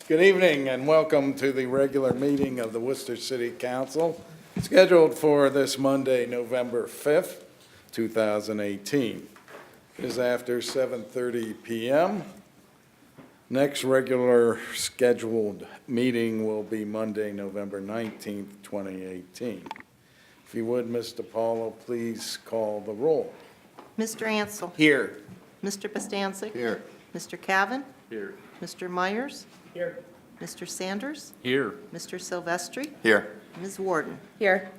Good evening and welcome to the regular meeting of the Wooster City Council, scheduled for this Monday, November 5th, 2018. It is after 7:30 p.m. Next regular scheduled meeting will be Monday, November 19th, 2018. If you would, Mr. Paulo, please call the roll. Mr. Ansel. Here. Mr. Bostancic. Here. Mr. Cavan. Here. Mr. Myers. Here. Mr. Sanders. Here. Mr. Silvestri. Here. Ms. Warden. Here.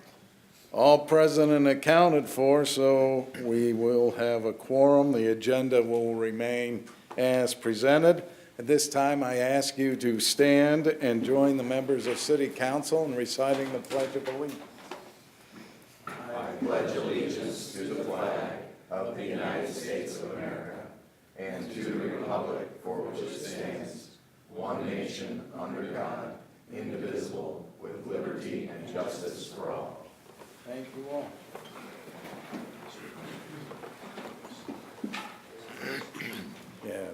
All present and accounted for, so we will have a quorum. The agenda will remain as presented. At this time, I ask you to stand and join the members of City Council in reciting the Pledge of Allegiance. I pledge allegiance to the flag of the United States of America and to the republic for which it stands, one nation under God, indivisible, with liberty and justice for all. Thank you all. Yeah.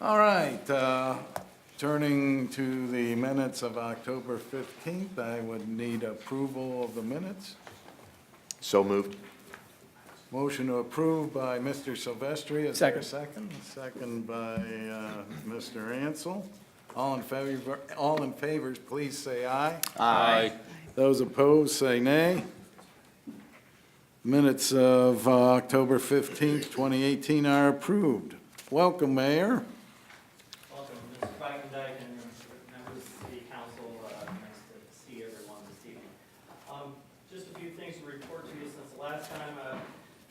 All right, turning to the minutes of October 15th, I would need approval of the minutes. So moved. Motion to approve by Mr. Silvestri. Is there a second? Second by Mr. Ansel. All in favor, please say aye. Aye. Those opposed, say nay. Minutes of October 15th, 2018 are approved. Welcome, Mayor. Welcome, Mr. Feikendijk and members of the City Council. Nice to see everyone this evening. Just a few things to report to you since the last time.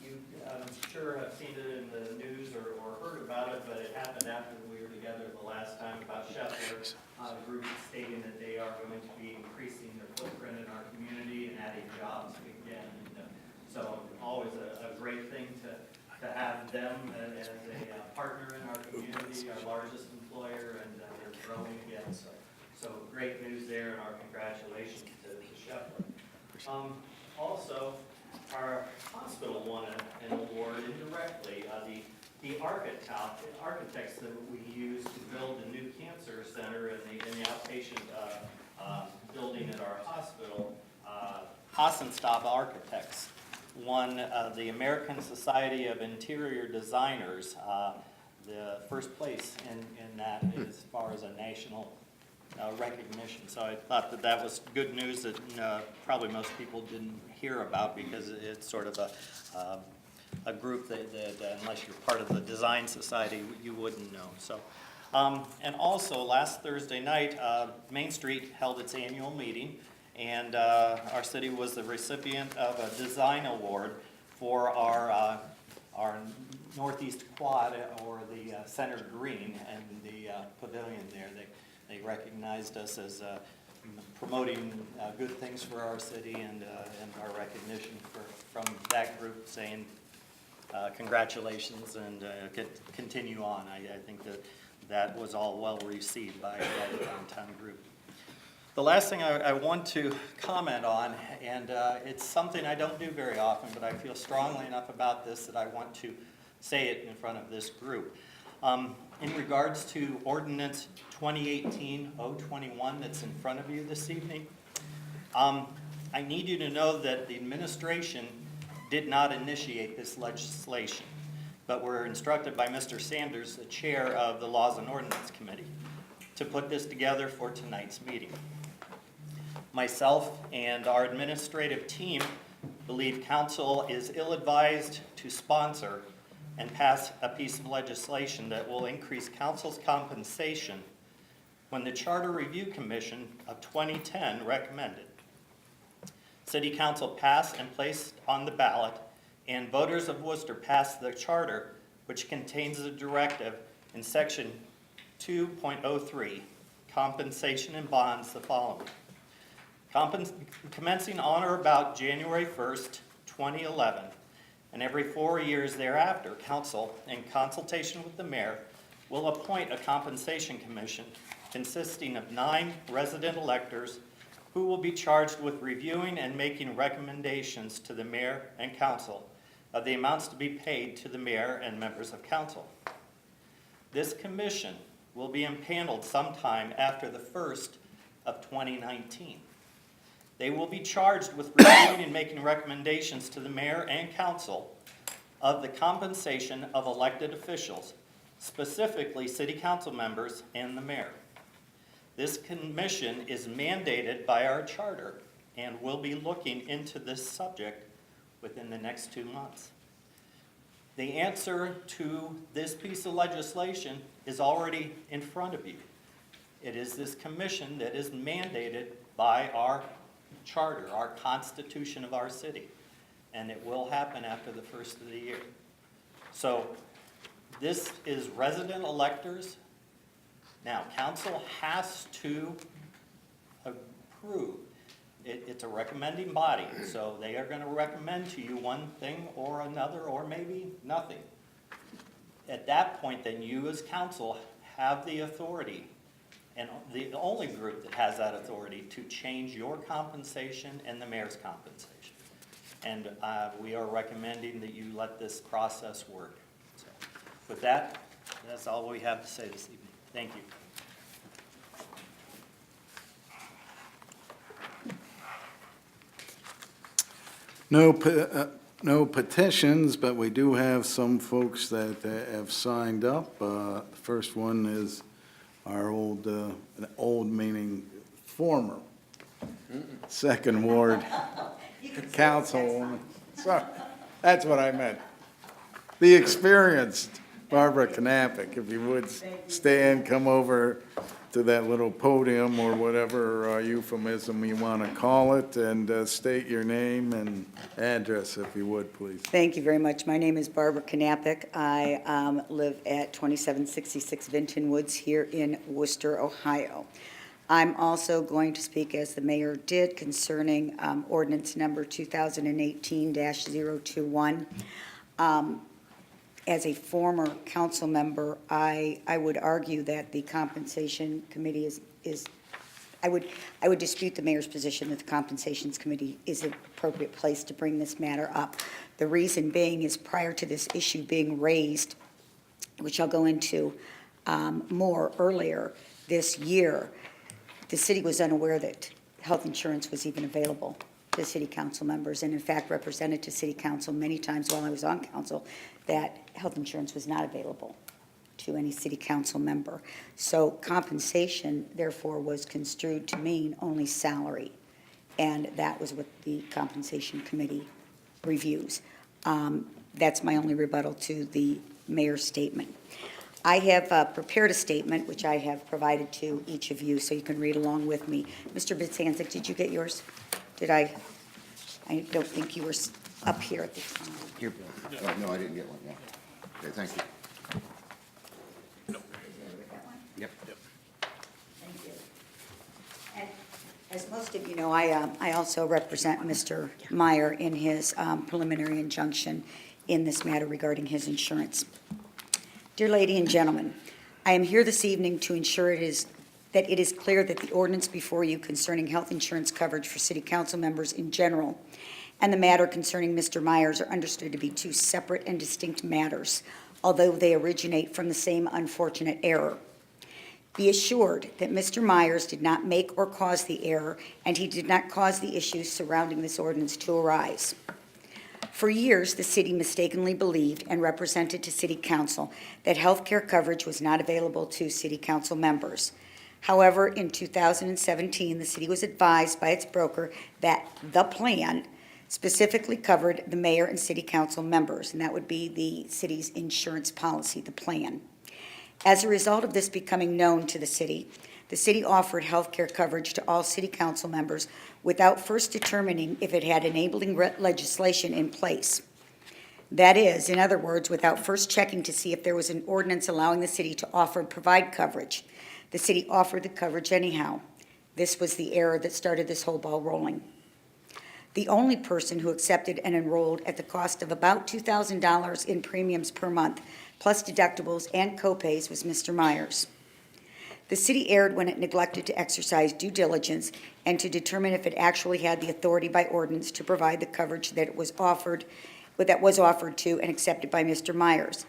You, I'm sure, have seen it in the news or heard about it, but it happened after we were together the last time about Scheffler, a group stating that they are going to be increasing their footprint in our community and adding jobs again. And, so always a great thing to have them as a partner in our community, our largest employer, and they're growing again. So great news there, and our congratulations to Scheffler. Also, our hospital won an award indirectly. The architects that we used to build the new cancer center in the outpatient building at our hospital, Hassenstaub Architects won the American Society of Interior Designers the first place in that as far as a national recognition. So I thought that was good news that probably most people didn't hear about, because it's sort of a group that unless you're part of the design society, you wouldn't know. So, and also last Thursday night, Main Street held its annual meeting, and our city was the recipient of a design award for our northeast quad, or the center green, and the pavilion there. They recognized us as promoting good things for our city, and our recognition from that group, saying congratulations and continue on. I think that was all well received by that downtown group. The last thing I want to comment on, and it's something I don't do very often, but I feel strongly enough about this that I want to say it in front of this group. In regards to Ordinance 2018-021 that's in front of you this evening, I need you to know that the administration did not initiate this legislation, but were instructed by Mr. Sanders, the chair of the Laws and Ordinance Committee, to put this together for tonight's meeting. Myself and our administrative team believe council is ill-advised to sponsor and pass a piece of legislation that will increase council's compensation when the Charter Review Commission of 2010 recommended. City Council passed and placed on the ballot, and voters of Wooster passed the charter, which contains a directive in section 2.03, compensation and bonds, the following. Commencing on or about January 1st, 2011, and every 4 years thereafter, council, in consultation with the mayor, will appoint a compensation commission consisting of 9 resident electors who will be charged with reviewing and making recommendations to the mayor and council of the amounts to be paid to the mayor and members of council. This commission will be impaneled sometime after the 1st of 2019. They will be charged with reviewing and making recommendations to the mayor and council of the compensation of elected officials, specifically city council members and the mayor. This commission is mandated by our charter and will be looking into this subject within the next 2 months. The answer to this piece of legislation is already in front of you. It is this commission that is mandated by our charter, our constitution of our city, and it will happen after the 1st of the year. So this is resident electors. Now, council has to approve. It's a recommending body, so they are going to recommend to you one thing or another, or maybe nothing. At that point, then you as council have the authority, and the only group that has that authority, to change your compensation and the mayor's compensation. And we are recommending that you let this process work. So, with that, that's all we have to say this evening. Thank you. No petitions, but we do have some folks that have signed up. The first one is our old meaning former Second Ward Councilwoman. Sorry, that's what I meant. The experienced Barbara Knappich, if you would stand, come over to that little podium or whatever euphemism you want to call it, and state your name and address, if you would, please. Thank you very much. My name is Barbara Knappich. I live at 2766 Vinton Woods here in Wooster, Ohio. I'm also going to speak, as the mayor did, concerning ordinance number 2018-021. As a former council member, I would argue that the compensation committee I would dispute the mayor's position that the compensations committee is an appropriate place to bring this matter up. The reason being is, prior to this issue being raised, which I'll go into more earlier this year, the city was unaware that health insurance was even available to city council members, and in fact represented to city council many times while I was on council that health insurance was not available to any city council member. So compensation, therefore, was construed to mean only salary, and that was what the compensation committee reviews. That's my only rebuttal to the mayor's statement. I have prepared a statement, which I have provided to each of you, so you can read along with me. Mr. Bitsanzik, did you get yours? Did I don't think you were up here at the time. Here, no, I didn't get one, yeah. Okay, thank you. Yep. Thank you. And as most of you know, I also represent Mr. Meyer in his preliminary injunction in this matter regarding his insurance. Dear lady and gentlemen, I am here this evening to ensure that it is clear that the ordinance before you concerning health insurance coverage for city council members in general and the matter concerning Mr. Myers are understood to be two separate and distinct matters, although they originate from the same unfortunate error. Be assured that Mr. Myers did not make or cause the error, and he did not cause the issues surrounding this ordinance to arise. For years, the city mistakenly believed and represented to City Council that health care coverage was not available to City Council members. However, in 2017, the city was advised by its broker that the plan specifically covered the mayor and City Council members, and that would be the city's insurance policy, the plan. As a result of this becoming known to the city offered health care coverage to all City Council members without first determining if it had enabling legislation in place. That is, in other words, without first checking to see if there was an ordinance allowing the city to offer and provide coverage. The city offered the coverage anyhow. This was the error that started this whole ball rolling. The only person who accepted and enrolled at the cost of about $2,000 in premiums per month, plus deductibles and copays, was Mr. Myers. The city erred when it neglected to exercise due diligence and to determine if it actually had the authority by ordinance to provide the coverage that was offered to and accepted by Mr. Myers.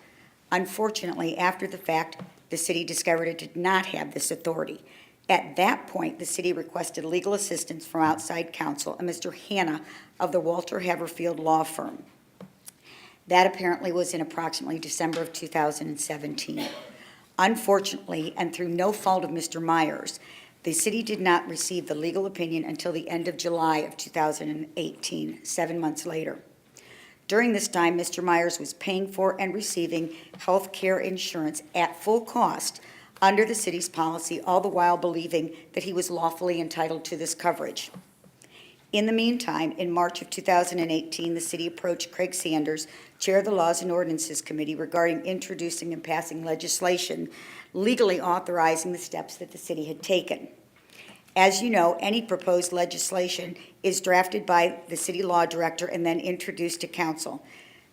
Unfortunately, after the fact, the city discovered it did not have this authority. At that point, the city requested legal assistance from outside counsel, a Mr. Hanna of the Walter Haverfield Law Firm. That apparently was in approximately December of 2017. Unfortunately, and through no fault of Mr. Myers, the city did not receive the legal opinion until the end of July of 2018, 7 months later. During this time, Mr. Myers was paying for and receiving health care insurance at full cost under the city's policy, all the while believing that he was lawfully entitled to this coverage. In the meantime, in March of 2018, the city approached Craig Sanders, chair of the Laws and Ordinances Committee, regarding introducing and passing legislation legally authorizing the steps that the city had taken. As you know, any proposed legislation is drafted by the city law director and then introduced to council.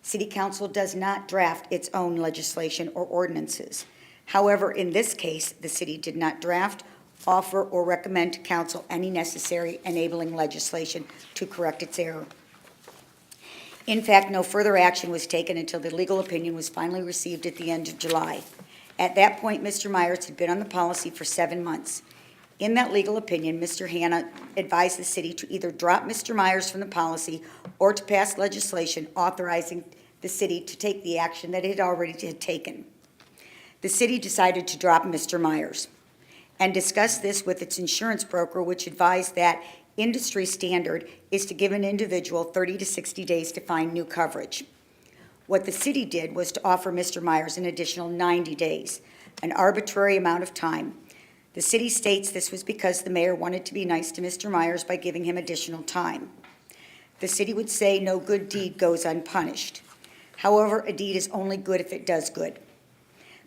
City council does not draft its own legislation or ordinances. However, in this case, the city did not draft, offer, or recommend to council any necessary enabling legislation to correct its error. In fact, no further action was taken until the legal opinion was finally received at the end of July. At that point, Mr. Myers had been on the policy for 7 months. In that legal opinion, Mr. Hanna advised the city to either drop Mr. Myers from the policy or to pass legislation authorizing the city to take the action that it already had taken. The city decided to drop Mr. Myers and discussed this with its insurance broker, which advised that industry standard is to give an individual 30 to 60 days to find new coverage. What the city did was to offer Mr. Myers an additional 90 days, an arbitrary amount of time. The city states this was because the mayor wanted to be nice to Mr. Myers by giving him additional time. The city would say no good deed goes unpunished. However, a deed is only good if it does good.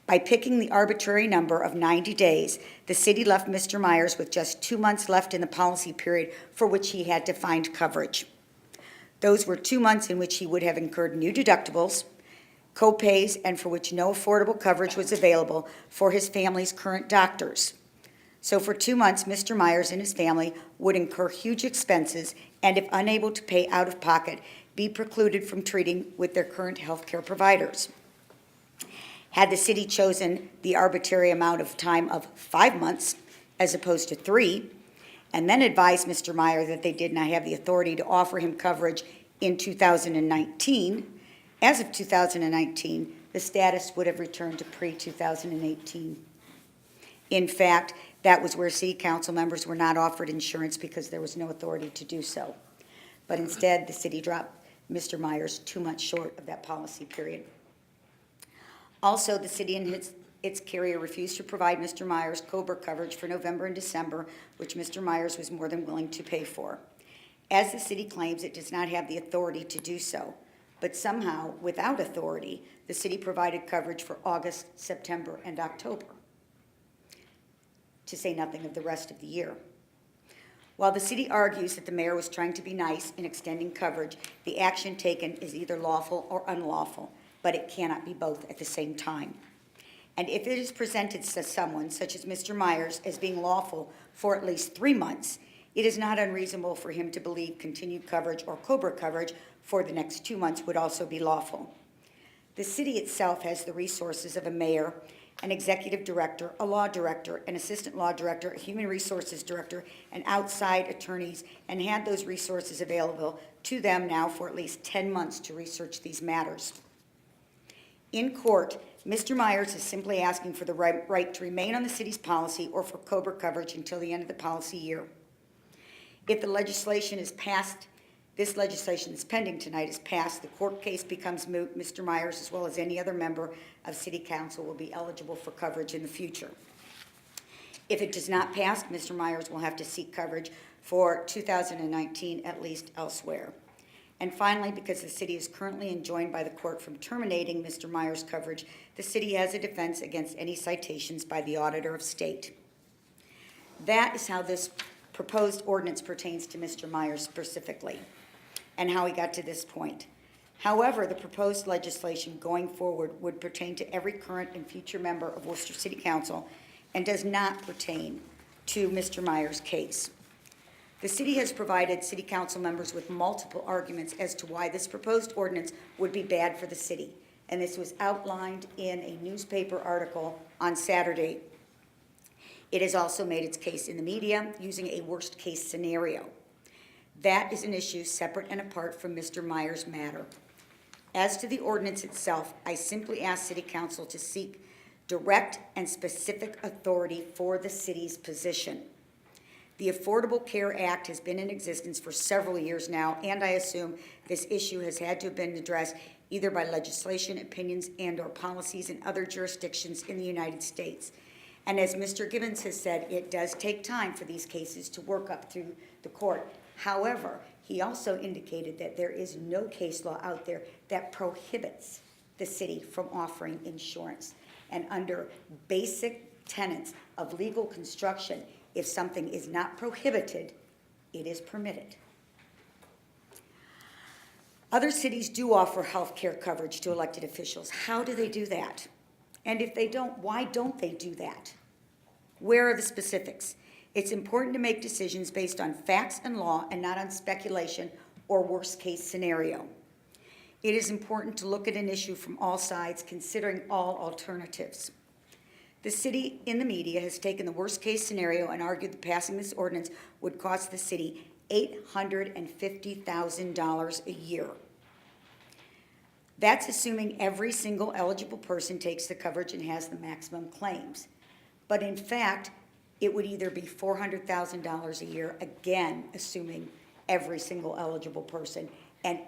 By picking the arbitrary number of 90 days, the city left Mr. Myers with just 2 months left in the policy period for which he had to find coverage. Those were 2 months in which he would have incurred new deductibles, co-pays, and for which no affordable coverage was available for his family's current doctors. So for 2 months, Mr. Myers and his family would incur huge expenses and, if unable to pay out of pocket, be precluded from treating with their current health care providers. Had the city chosen the arbitrary amount of time of 5 months as opposed to 3, and then advised Mr. Meyer that they did not have the authority to offer him coverage in 2019, as of 2019, the status would have returned to pre-2018. In fact, that was where city council members were not offered insurance because there was no authority to do so. But instead, the city dropped Mr. Myers 2 months short of that policy period. Also, the city and its carrier refused to provide Mr. Myers COBRA coverage for November and December, which Mr. Myers was more than willing to pay for. As the city claims, it does not have the authority to do so, but somehow, without authority, the city provided coverage for August, September, and October, to say nothing of the rest of the year. While the city argues that the mayor was trying to be nice in extending coverage, the action taken is either lawful or unlawful, but it cannot be both at the same time. And if it is presented to someone, such as Mr. Myers, as being lawful for at least 3 months, it is not unreasonable for him to believe continued coverage or COBRA coverage for the next 2 months would also be lawful. The city itself has the resources of a mayor, an executive director, a law director, an assistant law director, a human resources director, and outside attorneys, and had those resources available to them now for at least 10 months to research these matters. In court, Mr. Myers is simply asking for the right to remain on the city's policy or for COBRA coverage until the end of the policy year. If the legislation is passed, this legislation that's pending tonight is passed, the court case becomes moot. Mr. Myers, as well as any other member of City Council, will be eligible for coverage in the future. If it does not pass, Mr. Myers will have to seek coverage for 2019 at least elsewhere. And finally, because the city is currently enjoined by the court from terminating Mr. Myers' coverage, the city has a defense against any citations by the Auditor of State. That is how this proposed ordinance pertains to Mr. Myers specifically, and how he got to this point. However, the proposed legislation going forward would pertain to every current and future member of Worcester City Council and does not pertain to Mr. Myers' case. The city has provided city council members with multiple arguments as to why this proposed ordinance would be bad for the city. and this was outlined in a newspaper article on Saturday. It has also made its case in the media using a worst-case scenario. That is an issue separate and apart from Mr. Meyer's matter. As to the ordinance itself, I simply ask City Council to seek direct and specific authority for the city's position. The Affordable Care Act has been in existence for several years now, and I assume this issue has had to have been addressed either by legislation, opinions, and/or policies in other jurisdictions in the United States. And as Mr. Gibbons has said, it does take time for these cases to work up through the court. However, he also indicated that there is no case law out there that prohibits the city from offering insurance. And under basic tenets of legal construction, if something is not prohibited, it is permitted. Other cities do offer health care coverage to elected officials. How do they do that? And if they don't, why don't they do that? Where are the specifics? It's important to make decisions based on facts and law and not on speculation or worst-case scenario. It is important to look at an issue from all sides, considering all alternatives. The city in the media has taken the worst-case scenario and argued that passing this ordinance would cost the city $850,000 a year. That's assuming every single eligible person takes the coverage and has the maximum claims. But in fact, it would either be $400,000 a year, again, assuming every single eligible person and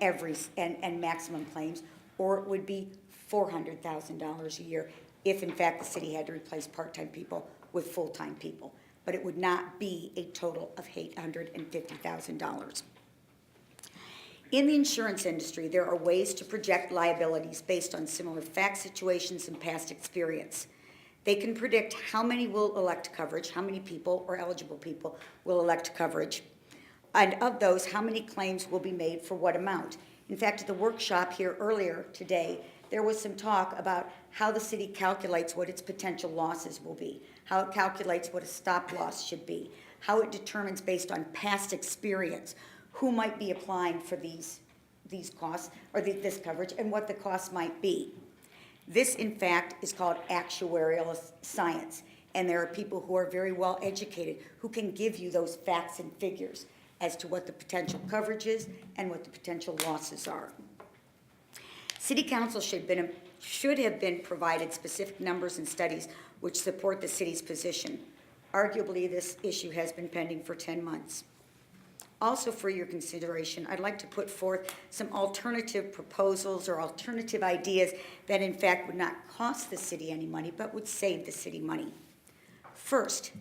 maximum claims, or it would be $400,000 a year if in fact the city had to replace part-time people with full-time people. But it would not be a total of $850,000. In the insurance industry, there are ways to project liabilities based on similar fact situations and past experience. They can predict how many will elect coverage, how many people or eligible people will elect coverage, and of those, how many claims will be made for what amount. In fact, at the workshop here earlier today, there was some talk about how the city calculates what its potential losses will be, how it calculates what a stop loss should be, how it determines based on past experience who might be applying for these costs or this coverage and what the costs might be. This, in fact, is called actuarial science, and there are people who are very well educated who can give you those facts and figures as to what the potential coverage is and what the potential losses are. City Council should have been provided specific numbers and studies which support the city's position. Arguably, this issue has been pending for 10 months. Also for your consideration, I'd like to put forth some alternative proposals or alternative ideas that in fact would not cost the city any money, but would save the city money. First,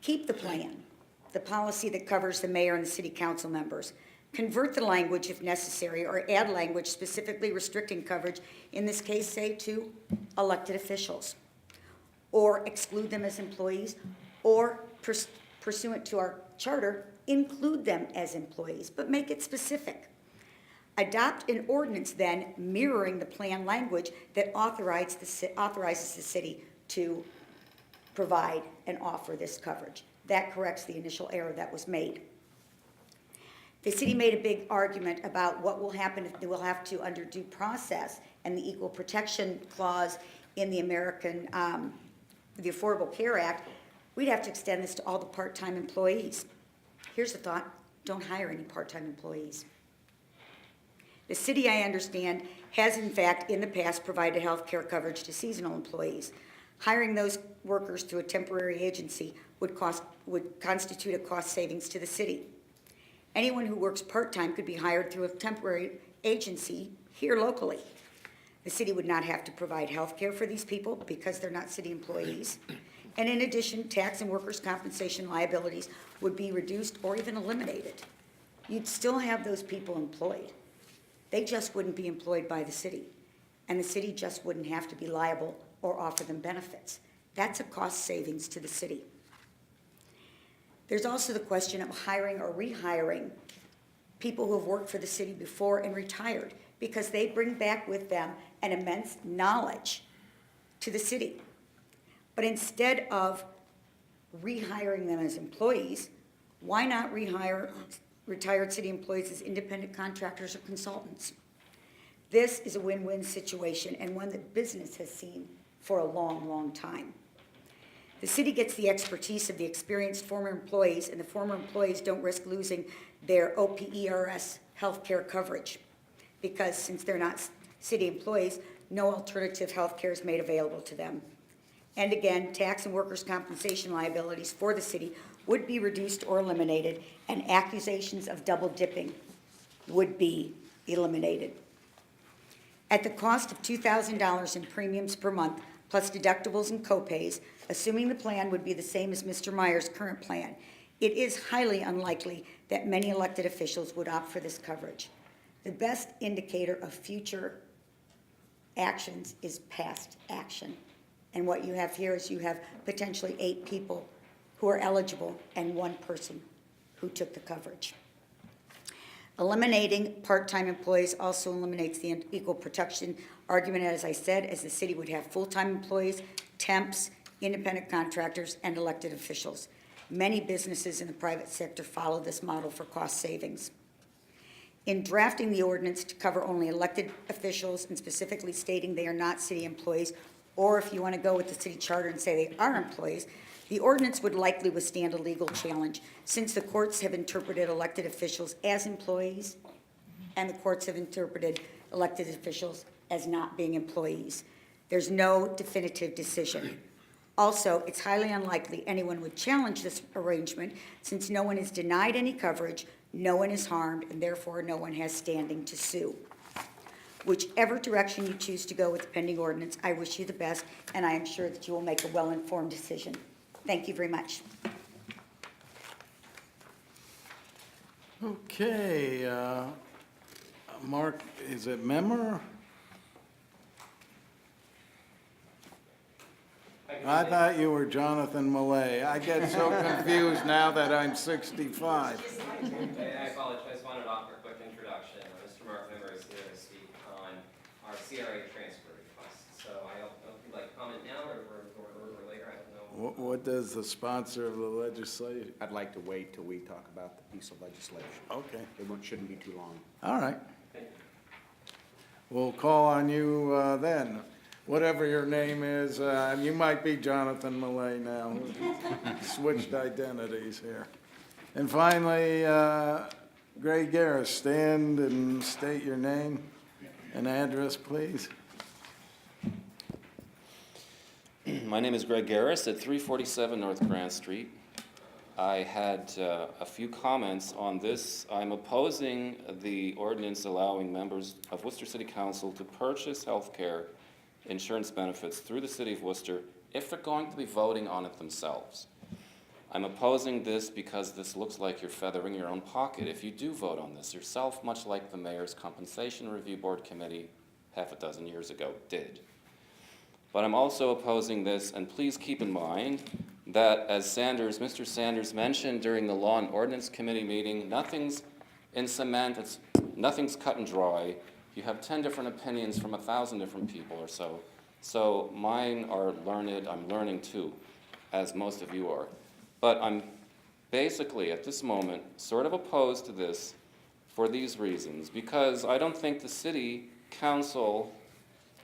keep the plan, the policy that covers the mayor and the city council members. Convert the language if necessary, or add language specifically restricting coverage, in this case, say, to elected officials, or exclude them as employees, or pursuant to our charter, include them as employees, but make it specific. Adopt an ordinance then mirroring the plan language that authorizes the city to provide and offer this coverage. That corrects the initial error that was made. The city made a big argument about what will happen if they will have to, under due process and the Equal Protection Clause in the the Affordable Care Act, we'd have to extend this to all the part-time employees. Here's the thought: don't hire any part-time employees. The city, I understand, has in fact in the past provided health care coverage to seasonal employees. Hiring those workers through a temporary agency would constitute a cost savings to the city. Anyone who works part-time could be hired through a temporary agency here locally. The city would not have to provide health care for these people because they're not city employees. And in addition, tax and workers' compensation liabilities would be reduced or even eliminated. You'd still have those people employed. They just wouldn't be employed by the city. And the city just wouldn't have to be liable or offer them benefits. That's a cost savings to the city. There's also the question of hiring or rehiring people who have worked for the city before and retired, because they bring back with them an immense knowledge to the city. But instead of rehiring them as employees, why not rehire retired city employees as independent contractors or consultants? This is a win-win situation and one that business has seen for a long, long time. The city gets the expertise of the experienced former employees, and the former employees don't risk losing their OPERS healthcare coverage, because since they're not city employees, no alternative health care is made available to them. And again, tax and workers' compensation liabilities for the city would be reduced or eliminated, and accusations of double dipping would be eliminated. At the cost of $2,000 in premiums per month, plus deductibles and copays, assuming the plan would be the same as Mr. Meyer's current plan, it is highly unlikely that many elected officials would opt for this coverage. The best indicator of future actions is past action. And what you have here is you have potentially 8 people who are eligible and 1 person who took the coverage. Eliminating part-time employees also eliminates the equal protection argument, as I said, as the city would have full-time employees, temps, independent contractors, and elected officials. Many businesses in the private sector follow this model for cost savings. In drafting the ordinance to cover only elected officials and specifically stating they are not city employees, or if you want to go with the city charter and say they are employees, the ordinance would likely withstand a legal challenge, since the courts have interpreted elected officials as employees and the courts have interpreted elected officials as not being employees. There's no definitive decision. Also, it's highly unlikely anyone would challenge this arrangement, since no one is denied any coverage, no one is harmed, and therefore no one has standing to sue. Whichever direction you choose to go with the pending ordinance, I wish you the best, and I am sure that you will make a well-informed decision. Thank you very much. Okay, Mark, is it Memmer? I thought you were Jonathan Millay. I get so confused now that I'm 65. I apologize. I just wanted to offer a quick introduction. Mr. Mark Member is here to speak on our CRA transfer request. So I don't know if you'd like to comment now or later. I don't know. What does the sponsor of the legislation? I'd like to wait till we talk about the piece of legislation. Okay, Shouldn't be too long. all right. We'll call on you then. Whatever your name is, you might be Jonathan Millay now. Switched identities here. And finally, Greg Garris, stand and state your name and address, please. My name is Greg Garris at 347 North Grant Street. I had a few comments on this. I'm opposing the ordinance allowing members of Worcester City Council to purchase health care insurance benefits through the City of Worcester if they're going to be voting on it themselves. I'm opposing this because this looks like you're feathering your own pocket if you do vote on this yourself, much like the Mayor's Compensation Review Board Committee half a dozen years ago did. But I'm also opposing this, and please keep in mind that as Mr. Sanders mentioned during the Law and Ordinance Committee meeting, nothing's in cement, nothing's cut and dry. You have 10 different opinions from 1,000 different people or so. So mine are learned, I'm learning too, as most of you are. But I'm basically, at this moment, sort of opposed to this for these reasons, because I don't think the City Council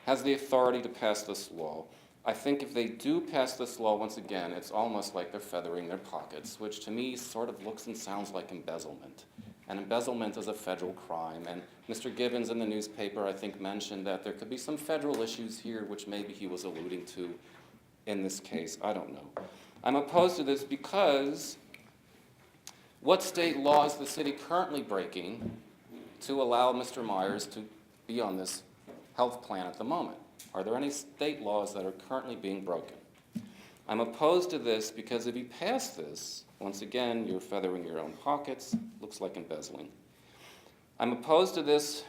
has the authority to pass this law. I think if they do pass this law, once again, it's almost like they're feathering their pockets, which to me sort of looks and sounds like embezzlement. And embezzlement is a federal crime. And Mr. Gibbons in the newspaper, I think, mentioned that there could be some federal issues here, which maybe he was alluding to in this case. I don't know. I'm opposed to this because what state law is the city currently breaking to allow Mr. Myers to be on this health plan at the moment? Are there any state laws that are currently being broken? I'm opposed to this because if you pass this, once again, you're feathering your own pockets, looks like embezzling. I'm opposed to this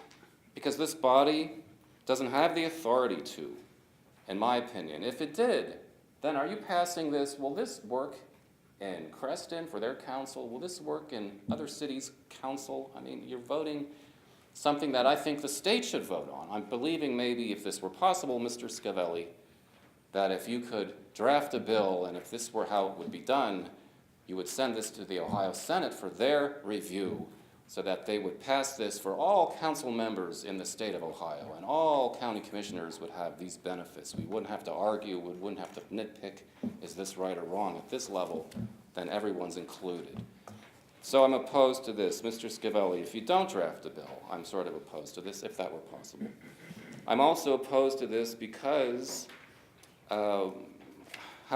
because this body doesn't have the authority to, in my opinion. If it did, then are you passing this? Will this work in Creston for their council? Will this work in other cities' council? I mean, you're voting something that I think the state should vote on. I'm believing maybe if this were possible, Mr. Scavelli, that if you could draft a bill and if this were how it would be done, you would send this to the Ohio Senate for their review so that they would pass this for all council members in the state of Ohio, and all county commissioners would have these benefits. We wouldn't have to argue, we wouldn't have to nitpick, is this right or wrong? At this level, then everyone's included. So I'm opposed to this. Mr. Scavelli, if you don't draft a bill, I'm sort of opposed to this, if that were possible. I'm also opposed to this because how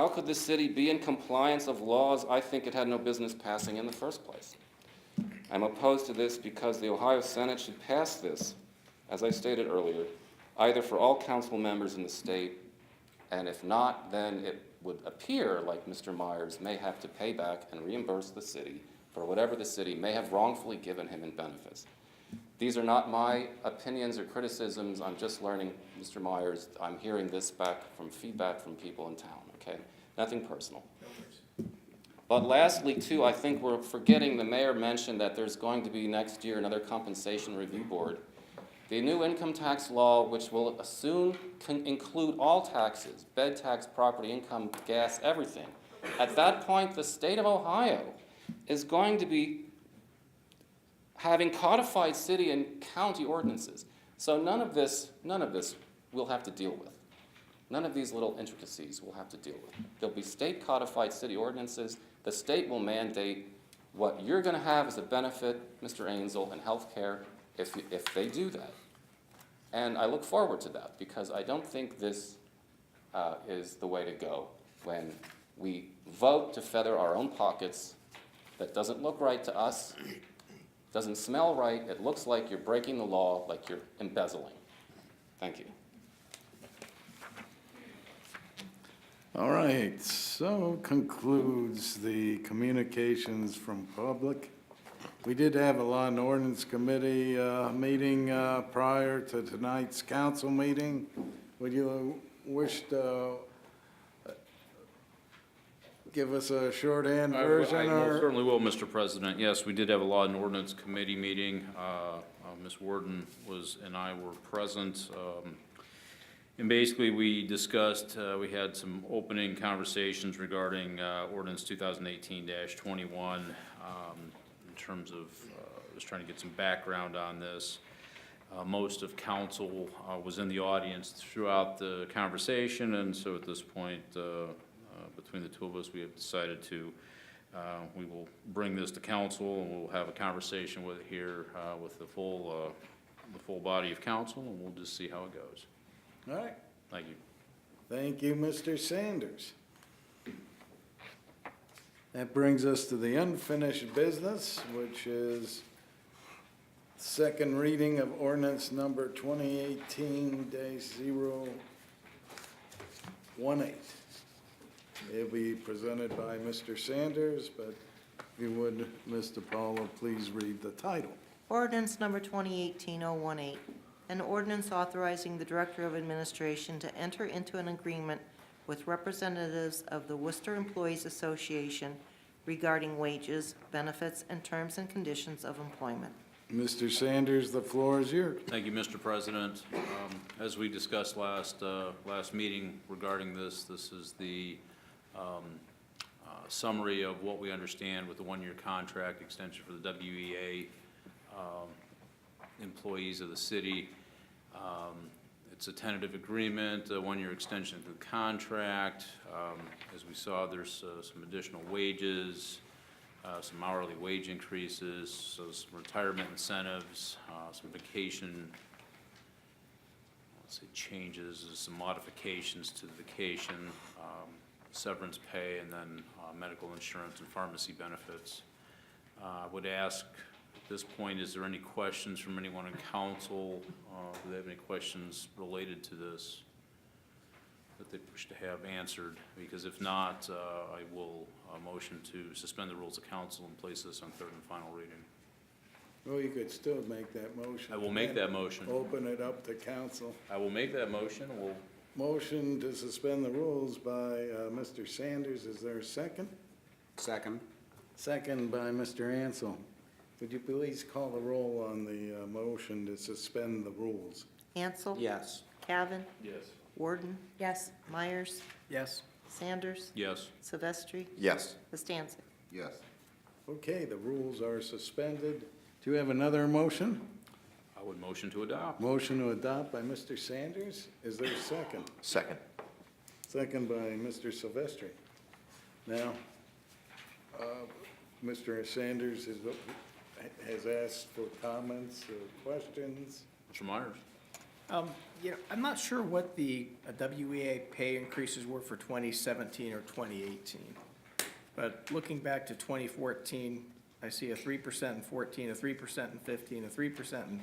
could the city be in compliance of laws I think it had no business passing in the first place? I'm opposed to this because the Ohio Senate should pass this, as I stated earlier, either for all council members in the state, and if not, then it would appear like Mr. Myers may have to pay back and reimburse the city for whatever the city may have wrongfully given him in benefits. These are not my opinions or criticisms. I'm just learning, Mr. Myers, I'm hearing this feedback from people in town, okay? Nothing personal. But lastly, too, I think we're forgetting, the mayor mentioned that there's going to be next year another compensation review board. The new income tax law, which will soon include all taxes, bed tax, property income, gas, everything. At that point, the state of Ohio is going to be having codified city and county ordinances. So none of this we'll have to deal with. None of these little intricacies we'll have to deal with. There'll be state codified city ordinances. The state will mandate what you're going to have as a benefit, Mr. Ainsel, in health care if they do that. And I look forward to that because I don't think this is the way to go when we vote to feather our own pockets. That doesn't look right to us, doesn't smell right. It looks like you're breaking the law, like you're embezzling. Thank you. All right, so concludes the communications from public. We did have a Law and Ordinance Committee meeting prior to tonight's council meeting. Would you wish to give us a shorthand version? I or? most certainly will, Mr. President. Yes, we did have a Law and Ordinance Committee meeting. Ms. Warden and I were present. And basically, we discussed, we had some opening conversations regarding Ordinance 2018-21 in terms of just trying to get some background on this. Most of council was in the audience throughout the conversation, and so at this point, between the two of us, we have decided to, we will bring this to council, and we'll have a conversation with it here with the full body of council, and we'll just see how it goes. All right. Thank you. Thank you, Mr. Sanders. That brings us to the unfinished business, which is second reading of ordinance number 2018-018. It'll be presented by Mr. Sanders, but if you would, Mr. Paula, please read the title. Ordinance number 2018-018, an ordinance authorizing the Director of Administration to enter into an agreement with representatives of the Wooster Employees Association regarding wages, benefits, and terms and conditions of employment. Mr. Sanders, the floor is yours. Thank you, Mr. President. As we discussed last meeting regarding this, this is the summary of what we understand with the one-year contract extension for the WEA employees of the city. It's a tentative agreement, a one-year extension of the contract. As we saw, there's some additional wages, some hourly wage increases, so some retirement incentives, some vacation, let's say changes, some modifications to the vacation, severance pay, and then medical insurance and pharmacy benefits. I would ask at this point, is there any questions from anyone in council? Do they have any questions related to this that they wish to have answered? Because if not, I will motion to suspend the rules of council and place this on third and final reading. Well, you could still make that motion. I will make that motion. Open it up to council. I will make that motion. Motion to suspend the rules by Mr. Sanders. Is there a second? Second. Second by Mr. Ansel. Would you please call the roll on the motion to suspend the rules? Ansel? Yes. Cavan? Yes. Warden? Yes. Myers? Yes. Sanders? Yes. Silvestri? Yes. Costansett? Yes. Okay, the rules are suspended Do you have another motion? I would motion to adopt. Motion to adopt by Mr. Sanders. Is there a second? Second. Second by Mr. Silvestri. Now, Mr. Sanders has asked for comments or questions. Mr. Myers? I'm not sure what the WEA pay increases were for 2017 or 2018. But looking back to 2014, I see a 3% in 14, a 3% in 15, a 3% in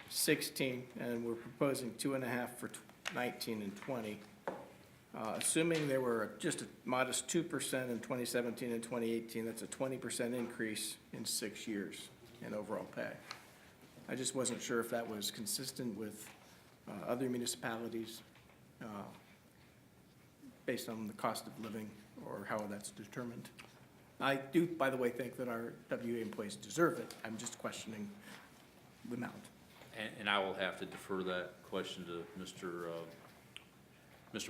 16, and we're proposing 2.5% for 19 and 20. Assuming there were just a modest 2% in 2017 and 2018, that's a 20% increase in 6 years in overall pay. I just wasn't sure if that was consistent with other municipalities based on the cost of living or how that's determined. I do, by the way, think that our WA employees deserve it. I'm just questioning the amount. And I will have to defer that question to Mr.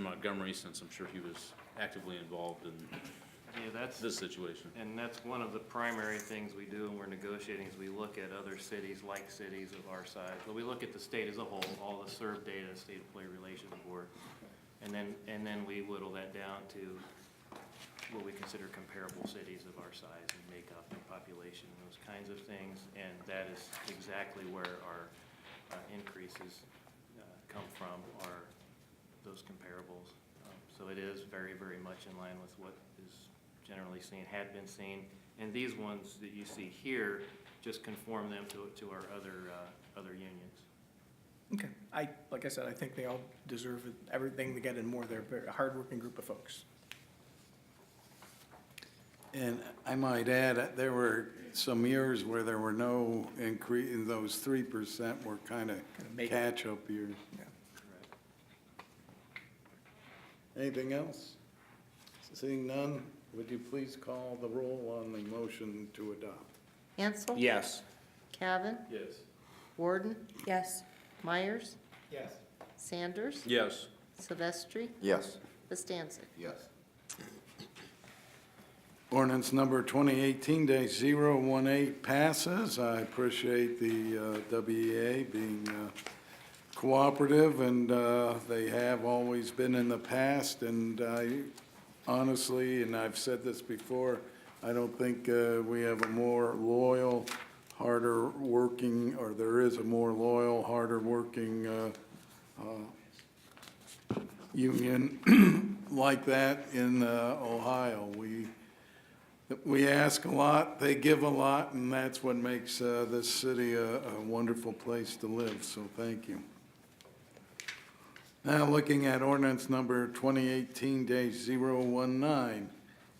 Montgomery, since I'm sure he was actively involved in Yeah, that's, this situation. and that's one of the primary things we do when we're negotiating, is we look at other cities, like cities of our size. But we look at the state as a whole, all the served data, State Employee Relations Board. And then we whittle that down to what we consider comparable cities of our size and makeup and population, and those kinds of things. And that is exactly where our increases come from, are those comparables. So it is very, very much in line with what is generally seen, had been seen. And these ones that you see here just conform them to our other unions. Okay. Like I said, I think they all deserve it, everything they get and more. They're a very hardworking group of folks. And I might add, there were some years where there were no increase, and those 3% were kind of make- catch-up years. Yeah. Anything else? Seeing none, would you please call the roll on the motion to adopt? Ansel? Yes. Cavan? Yes. Warden? Yes. Myers? Yes. Sanders? Yes. Silvestri? Yes. Bastancik? Yes. Ordinance number 2018-018 passes. I appreciate the WEA being cooperative, and they have always been in the past, and I honestly, and I've said this before, I don't think we have a more loyal, harder working, or there is a more loyal, harder working union like that in Ohio. We ask a lot, they give a lot, and that's what makes this city a wonderful place to live, so thank you. Now, looking at ordinance number 2018-019.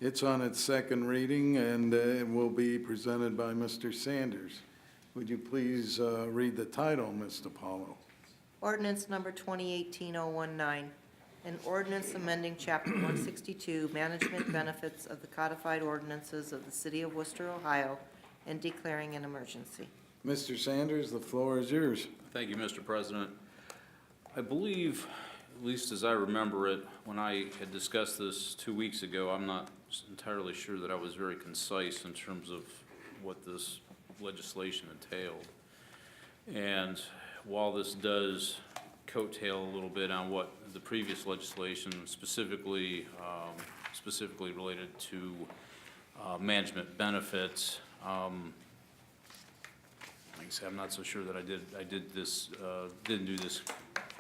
It's on its second reading, and it will be presented by Mr. Sanders. Would you please read the title, Ms. DiPaolo? Ordinance number 2018-019, an ordinance amending Chapter 162, Management Benefits of the Codified Ordinances of the City of Wooster, Ohio, and declaring an emergency. Mr. Sanders, the floor is yours. Thank you, Mr. President. I believe, at least as I remember it, when I had discussed this 2 weeks ago, I'm not entirely sure that I was very concise in terms of what this legislation entailed. And while this does coattail a little bit on what the previous legislation specifically related to management benefits, like I said, I'm not so sure that I didn't do this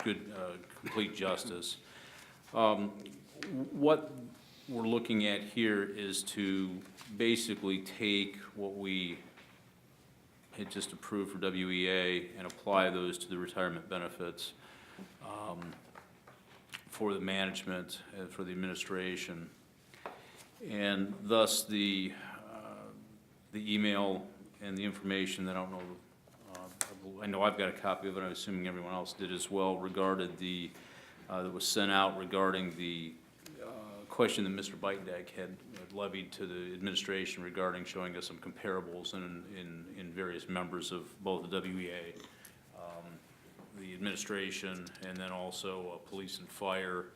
good, complete justice. What we're looking at here is to basically take what we had just approved for WEA and apply those to the retirement benefits for the management and for the administration. And thus the email and the information that I don't know, I know I've got a copy of it, I'm assuming everyone else did as well, regarded that was sent out regarding the question that Mr. Beitendijk had levied to the administration regarding showing us some comparables in various members of both the WEA, the administration, and then also police and fire.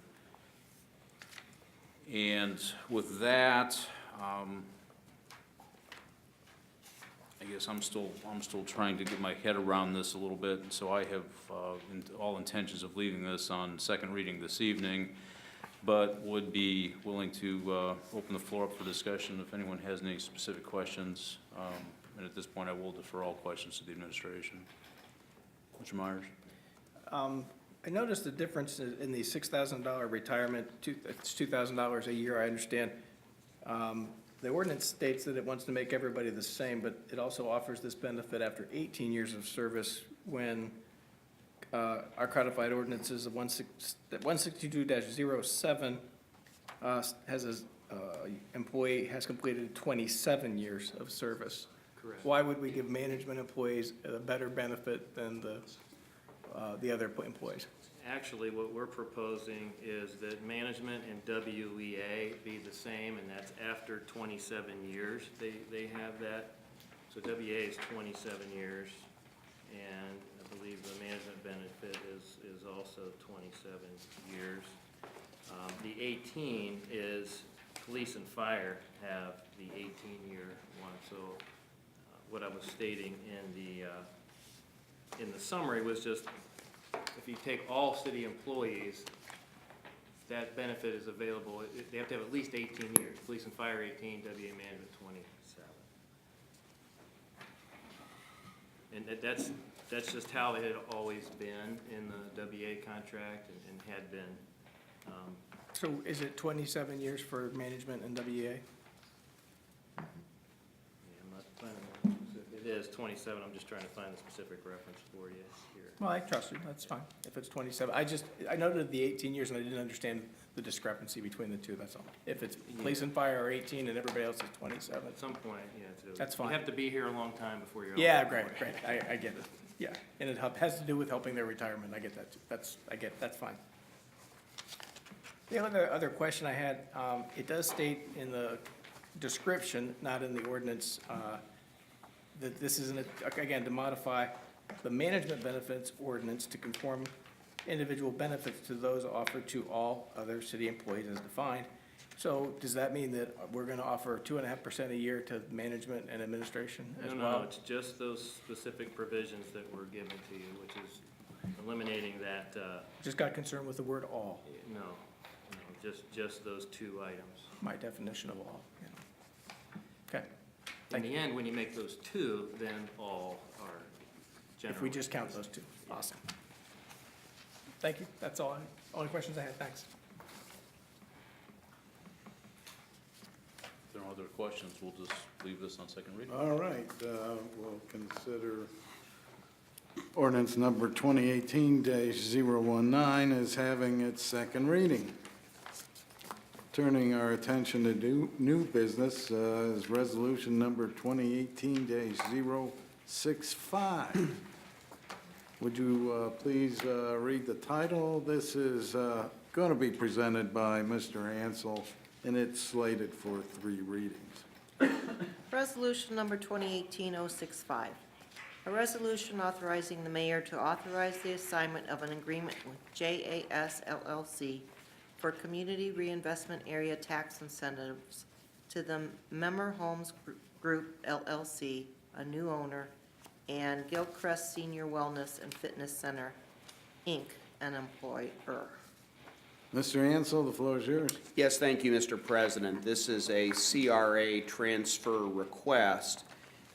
And with that, I guess I'm still trying to get my head around this a little bit, and so I have all intentions of leaving this on second reading this evening, but would be willing to open the floor up for discussion if anyone has any specific questions. And at this point, I will defer all questions to the administration. Mr. Myers? I noticed the difference in the $6,000 retirement. It's $2,000 a year, I understand. The ordinance states that it wants to make everybody the same, but it also offers this benefit after 18 years of service when our codified ordinances of 162-07 has an employee has completed 27 years of service. Correct. Why would we give management employees a better benefit than the other employees? Actually, what we're proposing is that management and WEA be the same, and that's after 27 years, they have that. So WEA is 27 years, and I believe the management benefit is also 27 years. The 18 is police and fire have the 18-year one, so what I was stating in the summary was just, if you take all city employees, that benefit is available. They have to have at least 18 years. Police and fire 18, WA management 27. And that's just how it had always been in the WA contract and had been. So is it 27 years for management and WEA? Yeah, I'm not planning, it is 27. I'm just trying to find the specific reference for you here. Well, I trust you, that's fine, if it's 27. I noted the 18 years and I didn't understand the discrepancy between the two, that's all. If it's police and fire are 18 and everybody else is 27. At some point, yeah. That's fine. You have to be here a long time before you're. Yeah, great, I get it, yeah. And it has to do with helping their retirement, I get that, too. That's fine. The other question I had, it does state in the description, not in the ordinance, that this is, again, to modify the management benefits ordinance to conform individual benefits to those offered to all other city employees as defined. So does that mean that we're gonna offer 2.5% a year to management and administration as well? No, it's just those specific provisions that were given to you, which is eliminating that, Just got concerned with the word all, no, just those two items. my definition of all, you know. Okay, In the end, when you make those two, then all are general. if we just count those two, awesome. Thank you, that's all, only questions I had, thanks. If there are no other questions, we'll just leave this on second reading. All right, we'll consider ordinance number 2018-019 as having its second reading. Turning our attention to new business is resolution number 2018-065. Would you please read the title? This is going to be presented by Mr. Ansel, and it's slated for 3 readings. Resolution number 2018-065. A resolution authorizing the mayor to authorize the assignment of an agreement with JAS LLC for Community Reinvestment Area tax incentives to the Memmer Homes Group LLC, a new owner, and Gilchrist Senior Wellness and Fitness Center, Inc., an employer. Mr. Ansel, the floor is yours. Yes, thank you, Mr. President. This is a CRA transfer request,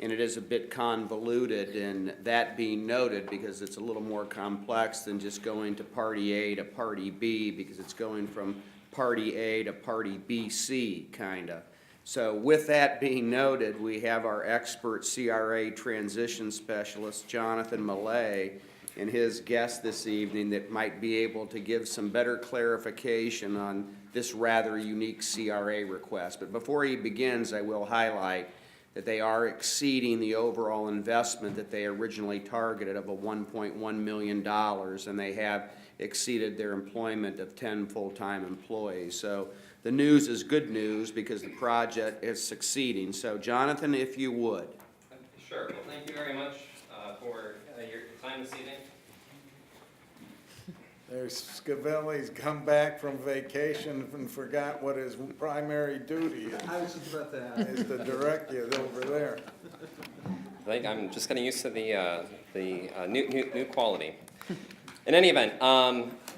and it is a bit convoluted, and that being noted because it's a little more complex than just going to Party A to Party B, because it's going from Party A to Party BC, kind of. So with that being noted, we have our expert CRA transition specialist, Jonathan Millay, and his guest this evening that might be able to give some better clarification on this rather unique CRA request. But before he begins, I will highlight that they are exceeding the overall investment that they originally targeted of a $1.1 million, and they have exceeded their employment of 10 full-time employees. So the news is good news because the project is succeeding. So Jonathan, if you would. Sure, well, thank you very much for your time this evening. There's Scavelli's come back from vacation and forgot what his primary duty is. I was just about to ask. Is to direct you over there. think I'm just getting used to the new quality. In any event,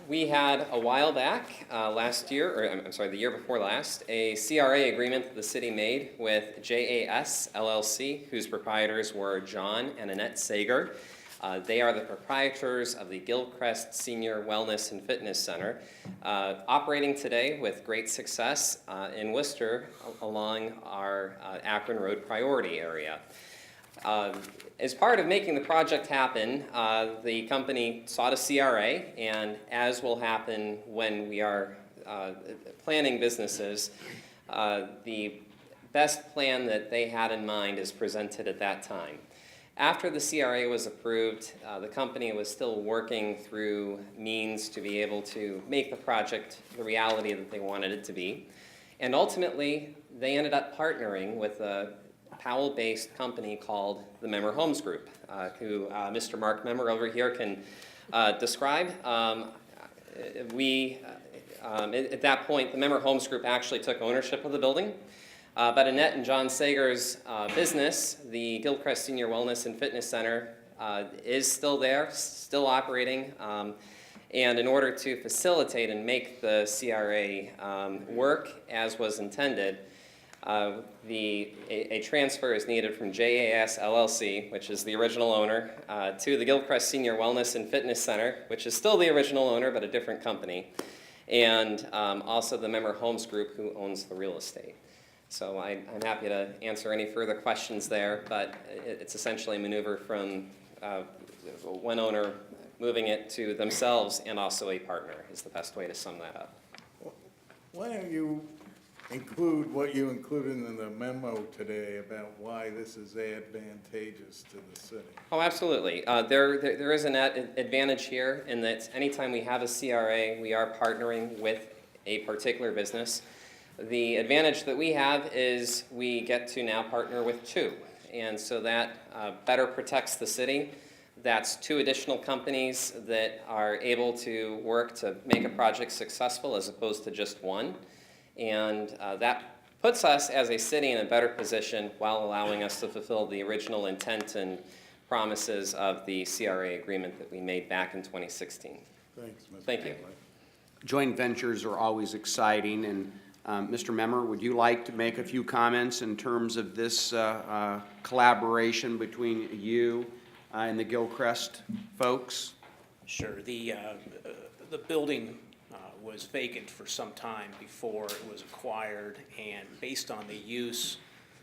we had a while back, last year, or I'm sorry, the year before last, a CRA agreement that the city made with JAS LLC, whose proprietors were John and Annette Sager. They are the proprietors of the Gilchrist Senior Wellness and Fitness Center, operating today with great success in Wooster along our Akron Road priority area. As part of making the project happen, the company sought a CRA, and as will happen when we are planning businesses, the best plan that they had in mind is presented at that time. After the CRA was approved, the company was still working through means to be able to make the project the reality that they wanted it to be. And ultimately, they ended up partnering with a Powell-based company called the Memmer Homes Group, who Mr. Mark Memmer over here can describe. At that point, the Memmer Homes Group actually took ownership of the building. But Annette and John Sager's business, the Gilchrist Senior Wellness and Fitness Center, is still there, still operating. And in order to facilitate and make the CRA work as was intended, a transfer is needed from JAS LLC, which is the original owner, to the Gilchrist Senior Wellness and Fitness Center, which is still the original owner but a different company, and also the Memmer Homes Group, who owns the real estate. So I'm happy to answer any further questions there, but it's essentially a maneuver from one owner moving it to themselves and also a partner is the best way to sum that up. Why don't you include what you included in the memo today about why this is advantageous to the city? Oh, absolutely. There is an advantage here in that anytime we have a CRA, we are partnering with a particular business. The advantage that we have is we get to now partner with two, and so that better protects the city. That's two additional companies that are able to work to make a project successful as opposed to just one, and that puts us as a city in a better position while allowing us to fulfill the original intent and promises of the CRA agreement that we made back in 2016. Thanks, Mr. Thank you. Joint ventures are always exciting, and Mr. Memmer, would you like to make a few comments in terms of this collaboration between you and the Gilchrist folks? Sure. The building was vacant for some time before it was acquired, and based on the use,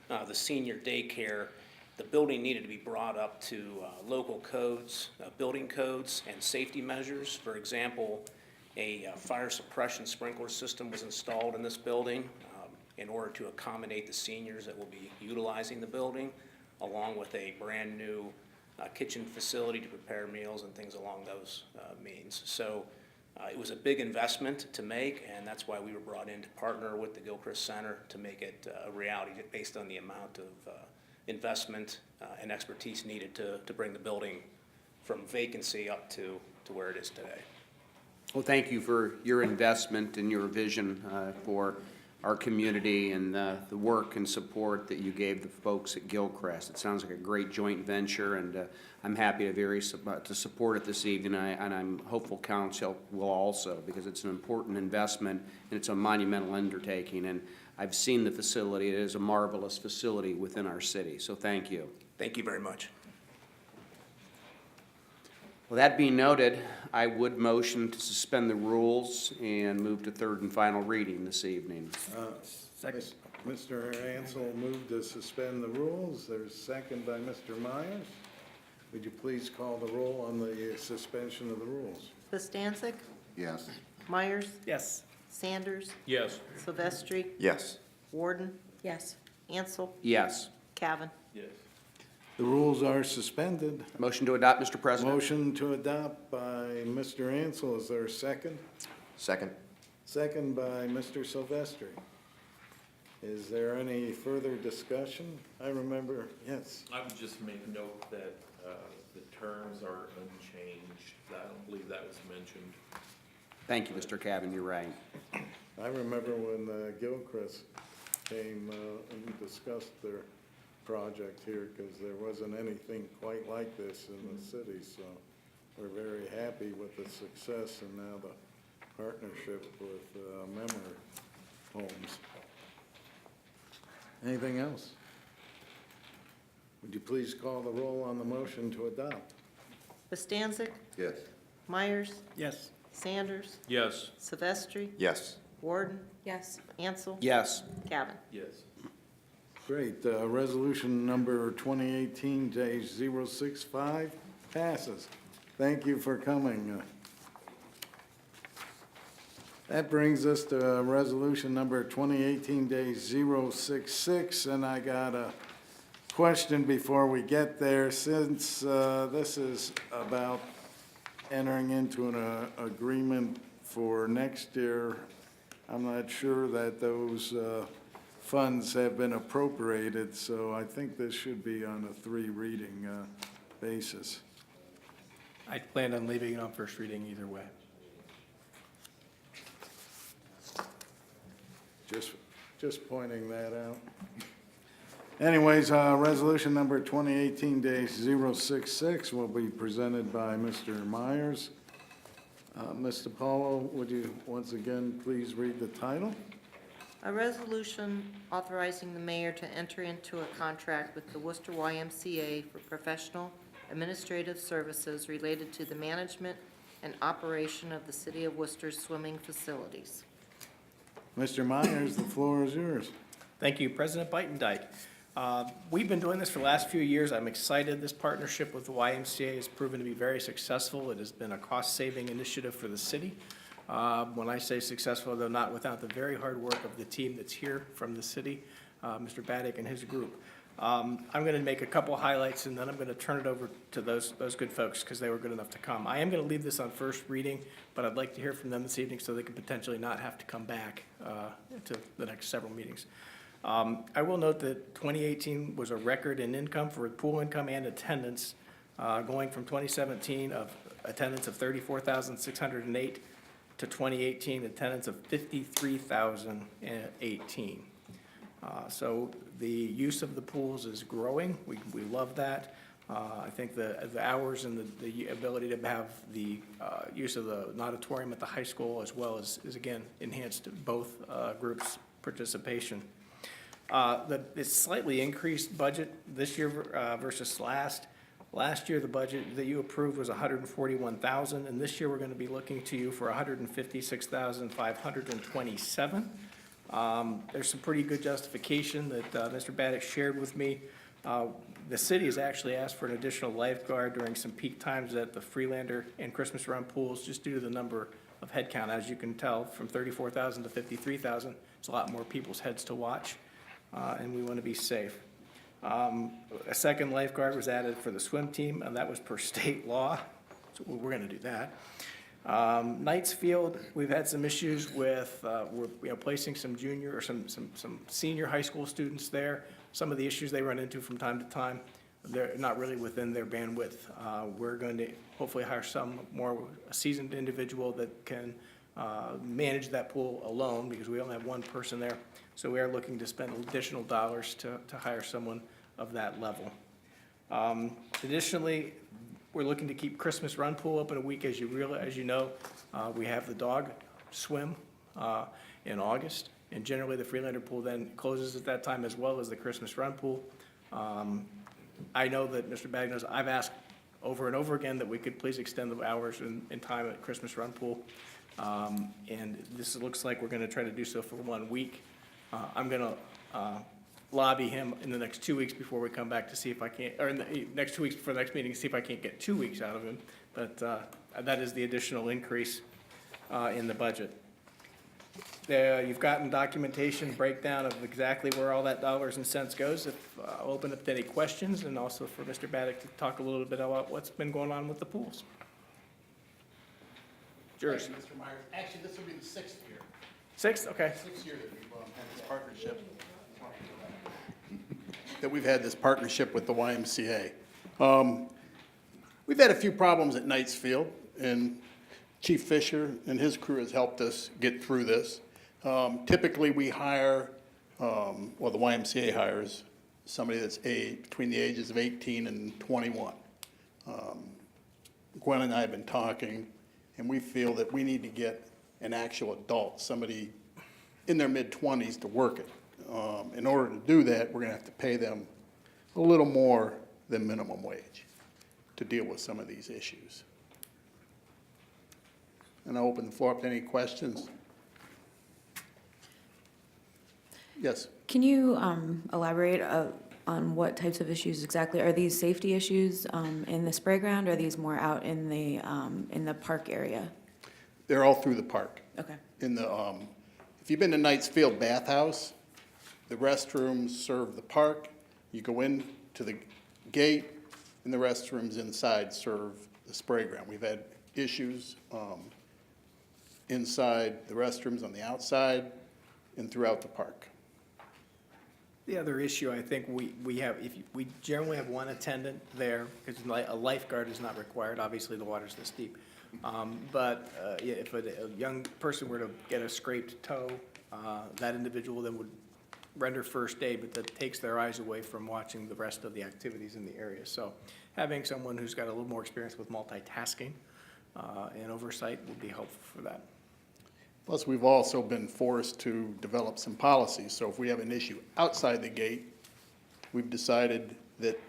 the senior daycare, the building needed to be brought up to local codes, building codes and safety measures. For example, a fire suppression sprinkler system was installed in this building in order to accommodate the seniors that will be utilizing the building, along with a brand new kitchen facility to prepare meals and things along those means. So it was a big investment to make, and that's why we were brought in to partner with the Gilchrist Center to make it a reality based on the amount of investment and expertise needed to bring the building from vacancy up to where it is today. Well, thank you for your investment and your vision for our community and the work and support that you gave the folks at Gilchrist. It sounds like a great joint venture, and I'm happy to support it this evening, and I'm hopeful council will also, because it's an important investment and it's a monumental undertaking. And I've seen the facility. It is a marvelous facility within our city, so thank you. Thank you very much. Well, that being noted, I would motion to suspend the rules and move to third and final reading this evening. Second. Mr. Ansel moved to suspend the rules. There's a second by Mr. Myers. Would you please call the roll on the suspension of the rules? Bastancik? Yes. Myers? Yes. Sanders? Yes. Silvestri? Yes. Warden? Yes. Ansel? Yes. Cavan? Yes. The rules are suspended. Motion to adopt, Mr. President. Motion to adopt by Mr. Ansel. Is there a second? Second. Second by Mr. Silvestri. Is there any further discussion? I remember, yes. I would just make note that the terms are unchanged. I don't believe that was mentioned. Thank you, Mr. Cavan, you're right. I remember when Gilchrist came and discussed their project here because there wasn't anything quite like this in the city, so we're very happy with the success and now the partnership with Memory Homes. Anything else? Would you please call the roll on the motion to adopt? Bostancic, Yes. Myers, Yes. Sanders, Yes. Silvestri, Yes. Warden, Yes. Ansel, Yes. Cavan. Yes. Great. Resolution number 2018-065 passes. Thank you for coming. That brings us to resolution number 2018-066, and I got a question before we get there. Since this is about entering into an agreement for next year, I'm not sure that those funds have been appropriated, so I think this should be on a 3-reading basis. I plan on leaving it on first reading either way. Just pointing that out. Anyways, resolution number 2018-066 will be presented by Mr. Myers. Mr. Paulo, would you once again please read the title? A resolution authorizing the mayor to enter into a contract with the Wooster YMCA for professional administrative services related to the management and operation of the City of Worcester's swimming facilities. Mr. Myers, the floor is yours. Thank you, President Bytendike. We've been doing this for the last few years. I'm excited. This partnership with the YMCA has proven to be very successful. It has been a cost-saving initiative for the city. When I say successful, though, not without the very hard work of the team that's here from the city, Mr. Baddick and his group. I'm going to make a couple highlights, and then I'm going to turn it over to those good folks because they were good enough to come. I am going to leave this on first reading, but I'd like to hear from them this evening so they can potentially not have to come back to the next several meetings. I will note that 2018 was a record in income for pool income and attendance, going from 2017 of attendance of 34,608 to 2018 attendance of 53,018. So the use of the pools is growing. We love that. I think the hours and the ability to have the use of the auditorium at the high school as well is again enhanced both groups' participation. The slightly increased budget this year versus last. Last year, the budget that you approved was $141,000, and this year we're going to be looking to you for $156,527. There's some pretty good justification that Mr. Baddick shared with me. The city has actually asked for an additional lifeguard during some peak times at the Freelander and Christmas Run pools, just due to the number of head count. As you can tell, from 34,000 to 53,000, it's a lot more people's heads to watch, and we want to be safe. A second lifeguard was added for the swim team, and that was per state law, so we're going to do that. Knights Field, we've had some issues with, we're placing some junior or some senior high school students there. Some of the issues they run into from time to time, they're not really within their bandwidth. We're going to hopefully hire some more seasoned individual that can manage that pool alone, because we only have one person there. So we are looking to spend additional dollars to hire someone of that level. Additionally, we're looking to keep Christmas Run Pool open a week. As you know, we have the dog swim in August, and generally the Freelander Pool then closes at that time, as well as the Christmas Run Pool. I know that Mr. Bagg knows, I've asked over and over again that we could please extend the hours and time at Christmas Run Pool. And this looks like we're going to try to do so for 1 week. I'm going to lobby him in the next 2 weeks before we come back to see if I can't, or in the next 2 weeks before the next meeting, to see if I can't get 2 weeks out of him. But that is the additional increase in the budget. You've gotten documentation breakdown of exactly where all that dollars and cents goes. I'll open up to any questions, and also for Mr. Baddick to talk a little bit about what's been going on with the pools. Yours. Thank you, Mr. Myers. Actually, this will be the 6th year. 6th? Okay. 6th year that we've had this partnership with the YMCA. We've had a few problems at Knights Field, and Chief Fisher and his crew has helped us get through this. Typically, we hire, the YMCA hires somebody that's between the ages of 18 and 21. Gwen and I have been talking, and we feel that we need to get an actual adult, somebody in their mid-20s to work it. In order to do that, we're going to have to pay them a little more than minimum wage to deal with some of these issues. And I'll open the floor up to any questions. Yes. Can you elaborate on what types of issues exactly? Are these safety issues in the spray ground, or are these more out in the park area? They're all through the park. Okay. In the, if you've been to Knights Field Bathhouse, the restrooms serve the park. You go in to the gate, and the restrooms inside serve the spray ground. We've had issues inside the restrooms on the outside and throughout the park. The other issue, I think we have, we generally have one attendant there, because a lifeguard is not required, obviously the water's this deep. But yeah, if a young person were to get a scraped toe, that individual then would render first aid, but that takes their eyes away from watching the rest of the activities in the area. So having someone who's got a little more experience with multitasking and oversight would be helpful for that. Plus, we've also been forced to develop some policies. So if we have an issue outside the gate, we've decided that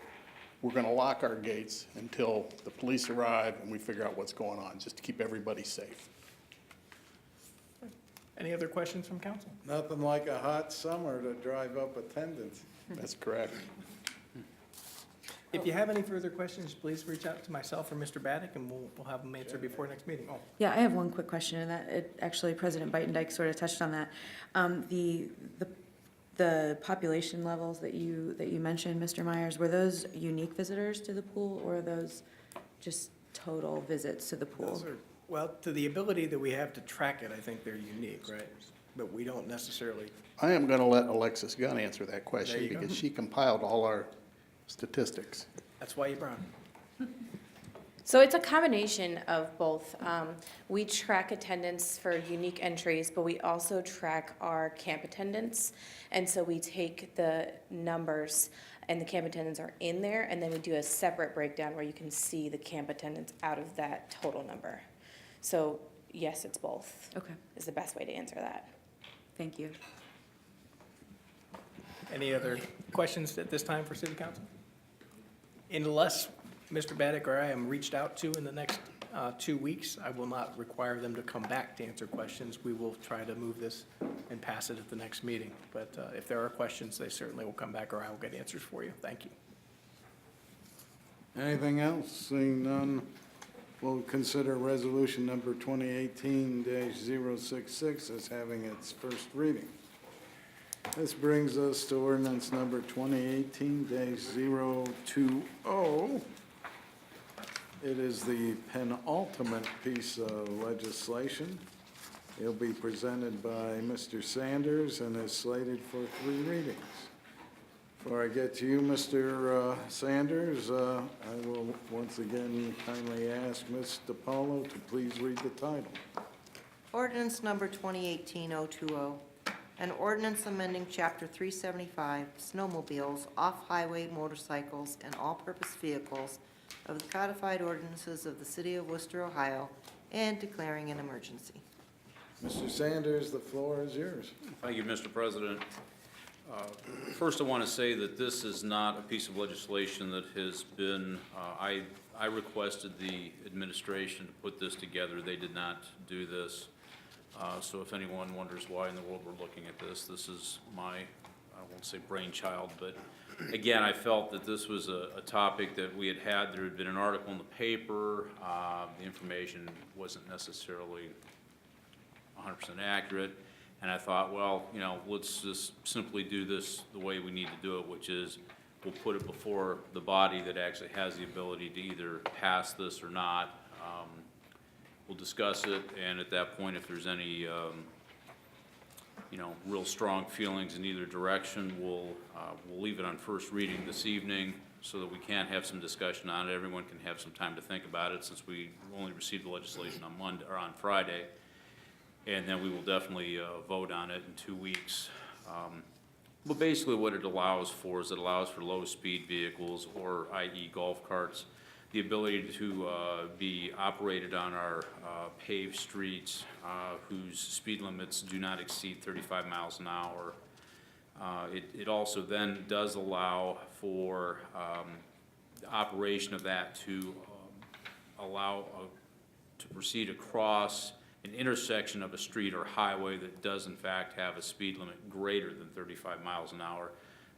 we're going to lock our gates until the police arrive and we figure out what's going on, just to keep everybody safe. Any other questions from council? Nothing like a hot summer to drive up attendance. That's correct. If you have any further questions, please reach out to myself or Mr. Baddick, and we'll have them answered before next meeting. Oh. Yeah, I have one quick question, and actually President Beitendijk sort of touched on that. The population levels that you mentioned, Mr. Myers, were those unique visitors to the pool, or are those just total visits to the pool? Those are, well, to the ability that we have to track it, I think they're unique, right? But we don't necessarily. I am going to let Alexis Gunn answer that There question you go. because she compiled all our statistics. That's why you brought them. So it's a combination of both. We track attendance for unique entries, but we also track our camp attendance. And so we take the numbers, and the camp attendants are in there, and then we do a separate breakdown where you can see the camp attendance out of that total number. So yes, it's both. Okay, Is the best way to answer that. thank you. Any other questions at this time for city council? Unless Mr. Baddick or I am reached out to in the next 2 weeks, I will not require them to come back to answer questions. We will try to move this and pass it at the next meeting. But if there are questions, they certainly will come back, or I will get answers for you. Thank you. Anything else? Seeing none, we'll consider resolution number 2018-066 as having its first reading. This brings us to ordinance number 2018-020. It is the penultimate piece of legislation. It'll be presented by Mr. Sanders and is slated for 3 readings. Before I get to you, Mr. Sanders, I will once again kindly ask Ms. DiPaolo to please read the title. Ordinance number 2018-020, an ordinance amending Chapter 375, snowmobiles, off-highway motorcycles, and all-purpose vehicles of the codified ordinances of the City of Wooster, Ohio, and declaring an emergency. Mr. Sanders, the floor is yours. Thank you, Mr. President. First, I want to say that this is not a piece of legislation that has been, I requested the administration to put this together. They did not do this. So if anyone wonders why in the world we're looking at this, this is my, I won't say brainchild, but again, I felt that this was a topic that we had. There had been an article in the paper. The information wasn't necessarily 100% accurate. And I thought, well, you know, let's just simply do this the way we need to do it, which is we'll put it before the body that actually has the ability to either pass this or not. We'll discuss it, and at that point, if there's any, you know, real strong feelings in either direction, we'll leave it on first reading this evening so that we can have some discussion on it. Everyone can have some time to think about it, since we only received the legislation on Monday or on Friday. And then we will definitely vote on it in 2 weeks. But basically what it allows for is it allows for low-speed vehicles, or i.e. golf carts, the ability to be operated on our paved streets whose speed limits do not exceed 35 miles an hour. It also then does allow for the operation of that to allow to proceed across an intersection of a street or highway that does in fact have a speed limit greater than 35 miles an hour.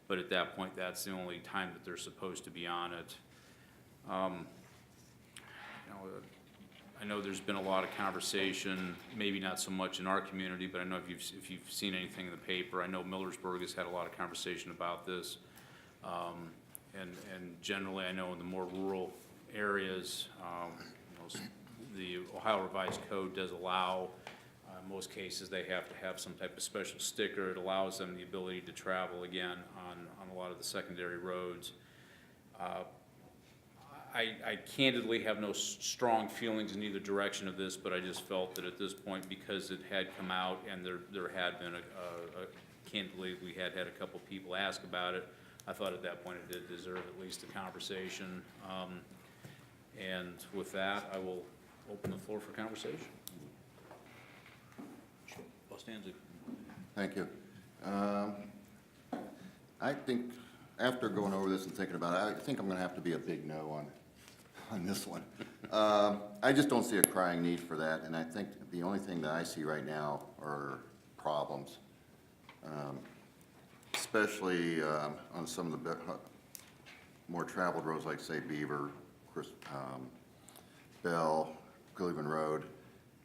But at that point, that's the only time that they're supposed to be on it. I know there's been a lot of conversation, maybe not so much in our community, but I know if you've seen anything in the paper, I know Millersburg has had a lot of conversation about this. And generally, I know in the more rural areas, the Ohio Revised Code does allow, in most cases, they have to have some type of special sticker. It allows them the ability to travel again on a lot of the secondary roads. I candidly have no strong feelings in either direction of this, but I just felt that at this point, because it had come out and there had been candidly, we had a couple people ask about it, I thought at that point it did deserve at least a conversation. And with that, I will open the floor for conversation. Bostanzi. Thank you. I think, after going over this and thinking about it, I think I'm gonna have to be a big no on this one. I just don't see a crying need for that, and I think the only thing that I see right now are problems. Especially on some of the more traveled roads, like say Beaver, Bell, Cleveland Road.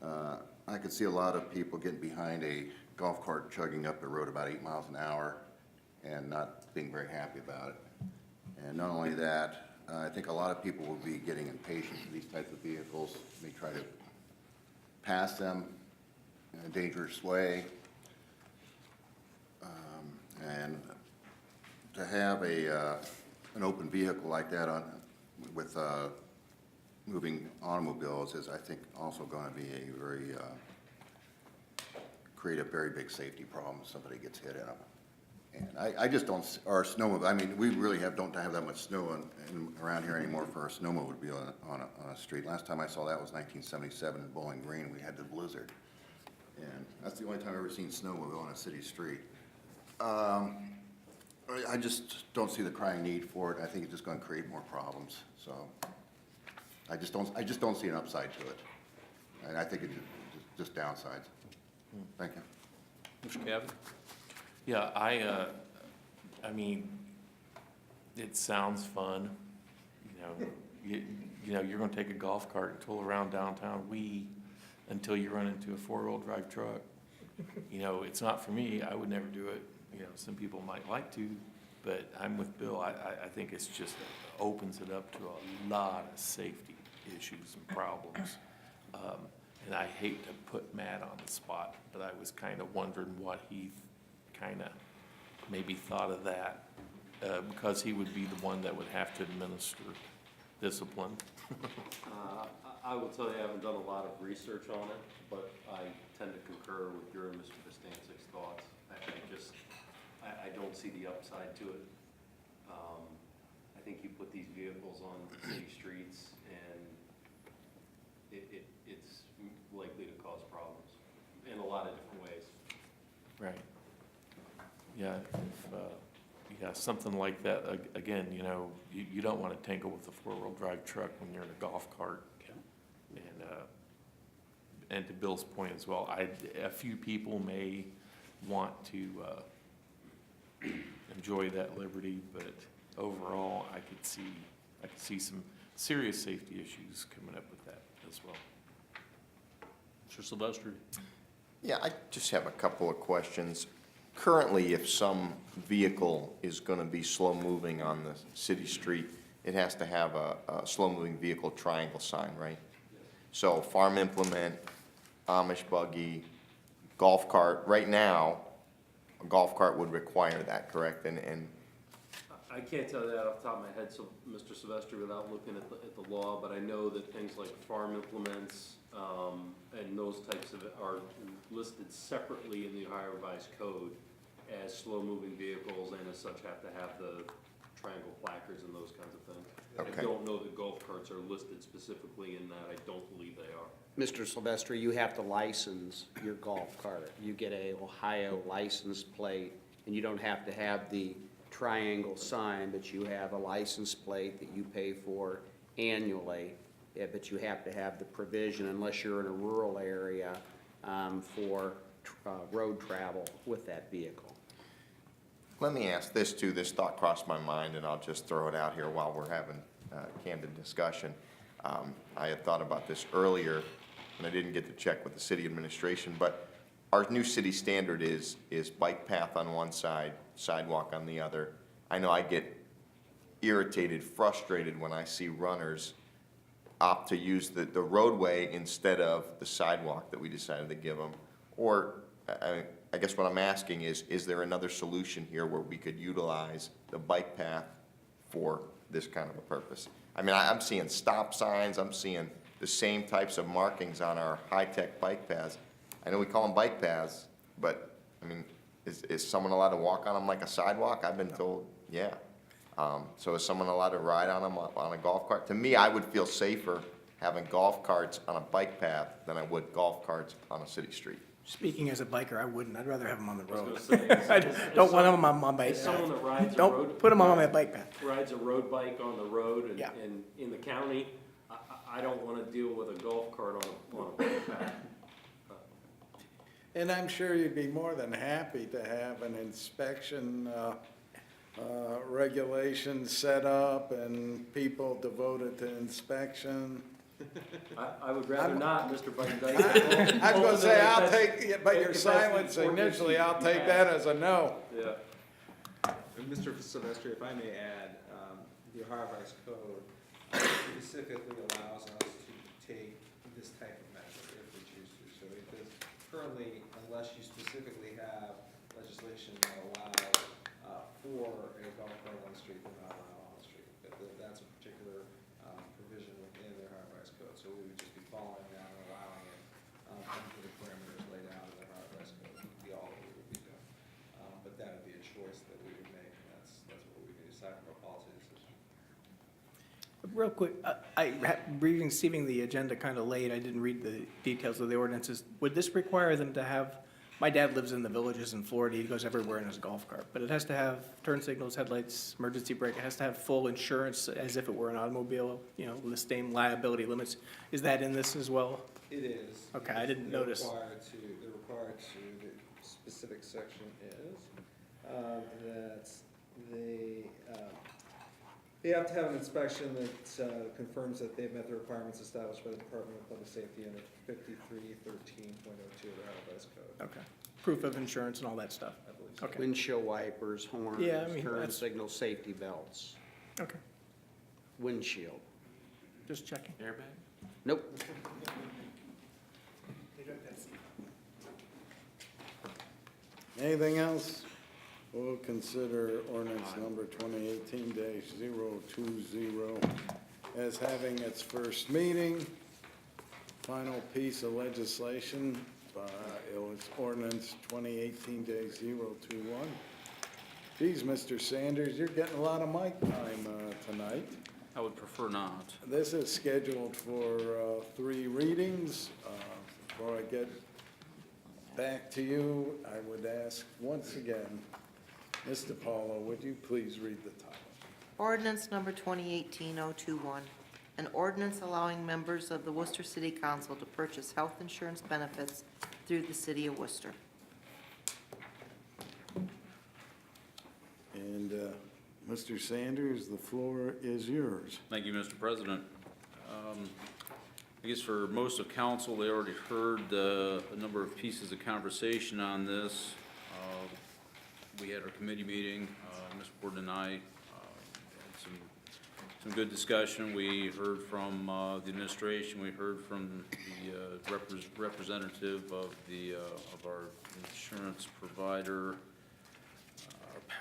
I could see a lot of people getting behind a golf cart chugging up the road about 8 miles an hour and not being very happy about it. And not only that, I think a lot of people will be getting impatient with these types of vehicles. They try to pass them in a dangerous way. And to have an open vehicle like that with moving automobiles is, I think, also going to be a very create a very big safety problem if somebody gets hit in them. And I just don't, our snowmobile, I mean, we really don't have that much snow around here anymore for a snowmobile to be on a street. Last time I saw that was 1977 in Bowling Green. We had the blizzard. And that's the only time I've ever seen snowmobile on a city street. I just don't see the crying need for it. I think it's just going to create more problems. So I just don't see an upside to it. And I think it's just downsides. Thank you. Mr. Cabot? Yeah, I mean, it sounds fun. You know, you're gonna take a golf cart and tool around downtown until you run into a four-wheel drive truck. You know, it's not for me. I would never do it. You know, some people might like to, but I'm with Bill. I think it's just opens it up to a lot of safety issues and problems. And I hate to put Matt on the spot, but I was kind of wondering what he kind of maybe thought of that, because he would be the one that would have to administer discipline. I will tell you, I haven't done a lot of research on it, but I tend to concur with your and Mr. Bostancic's thoughts. I don't see the upside to it. I think you put these vehicles on city streets and it's likely to cause problems in a lot of different ways. Right. Yeah, if, something like that, again, you know, you don't want to tangle with a four-wheel drive truck when you're in a golf cart. And to Bill's point as well, a few people may want to enjoy that liberty, but overall, I could see some serious safety issues coming up with that as well. Mr. Sylvester? Yeah, I just have a couple of questions. Currently, if some vehicle is going to be slow-moving on the city street, it has to have a slow-moving vehicle triangle sign, right? So farm implement, Amish buggy, golf cart, right now, a golf cart would require that, correct? And I can't tell you that off the top of my head, so Mr. Sylvester, without looking at the law, but I know that things like farm implements and those types of it are listed separately in the Ohio Revised Code as slow-moving vehicles and as such have to have the triangle placards and those kinds of things. Okay. I don't know that golf carts are listed specifically in that. I don't believe they are. Mr. Silvestri, you have to license your golf cart. You get a Ohio license plate, and you don't have to have the triangle sign, but you have a license plate that you pay for annually. Yeah, but you have to have the provision, unless you're in a rural area, for road travel with that vehicle. Let me ask this too, this thought crossed my mind, and I'll just throw it out here while we're having candid discussion. I had thought about this earlier, and I didn't get to check with the city administration, but our new city standard is bike path on one side, sidewalk on the other. I know I get irritated, frustrated when I see runners opt to use the roadway instead of the sidewalk that we decided to give them. Or, I guess what I'm asking is there another solution here where we could utilize the bike path for this kind of a purpose? I mean, I'm seeing stop signs, I'm seeing the same types of markings on our high-tech bike paths. I know we call them bike paths, but, I mean, is someone allowed to walk on them like a sidewalk? I've been told, yeah. So is someone allowed to ride on them on a golf cart? To me, I would feel safer having golf carts on a bike path than I would golf carts on a city street. Speaking as a biker, I wouldn't. I'd rather have them on the road. was gonna say, I don't want them on my bike As someone that path. rides a Don't road. put them on my bike path. Rides a road bike on the road Yeah. and in the county, I don't wanna deal with a golf cart on a bike path. And I'm sure you'd be more than happy to have an inspection regulation set up and people devoted to inspection. I would rather not, Mr. Biden. I was gonna say, I'll take, but your silence initially, I'll take that as a no. Yeah. And Mr. Silvestri, if I may add, the Ohio Revised Code specifically allows us to take this type of measure if we choose to. So it does currently, unless you specifically have legislation that allows for a golf cart on the street, they're not allowed on the street. But that's a particular provision within the Ohio Revised Code. So we would just be following that and allowing it under the parameters laid out in the Ohio Revised Code. Would be all that we would be doing. But that would be a choice that we would make, and that's what we would decide from a policy decision. Real quick, receiving the agenda kind of late, I didn't read the details of the ordinances. Would this require them to have, my dad lives in the villages in Florida, he goes everywhere in his golf cart, but it has to have turn signals, headlights, emergency brake, it has to have full insurance as if it were an automobile, you know, the same liability limits. Is that in this as well? It is. Okay, I didn't notice. They're required to, the specific section is, that they have to have an inspection that confirms that they've met the requirements established by the Department of Public Safety under 5313.02 of the Ohio Revised Code. Okay. Proof of insurance and all that stuff. I believe so. Okay. Windshield wipers, horns, Yeah, I mean, turn that's- signals, safety belts, Okay, windshield. just checking. Airbag? Nope. Anything else? We'll consider ordinance number 2018-020 as having its first meeting. Final piece of legislation, it was ordinance 2018-021. Geez, Mr. Sanders, you're getting a lot of mic time tonight. I would prefer not. This is scheduled for 3 readings. Before I get back to you, I would ask once again, Mr. Paulo, would you please read the title? Ordinance number 2018-021, an ordinance allowing members of the Worcester City Council to purchase health insurance benefits through the City of Worcester. And Mr. Sanders, the floor is yours. Thank you, Mr. President. I guess for most of council, they already heard a number of pieces of conversation on this. We had our committee meeting, Ms. Warden and I had some good discussion. We heard from the administration, we heard from the representative of our insurance provider,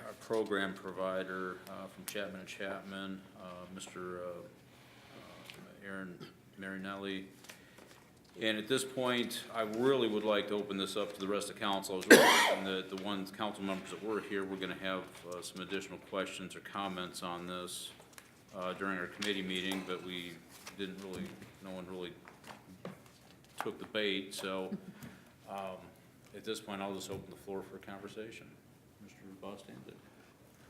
our program provider from Chapman and Chapman, Mr. Aaron Marinelli. And at this point, I really would like to open this up to the rest of council. I was really hoping that the ones, council members that were here, we're gonna have some additional questions or comments on this during our committee meeting, but we didn't really, no one really took the bait, so at this point, I'll just open the floor for a conversation. Mr. Bostander.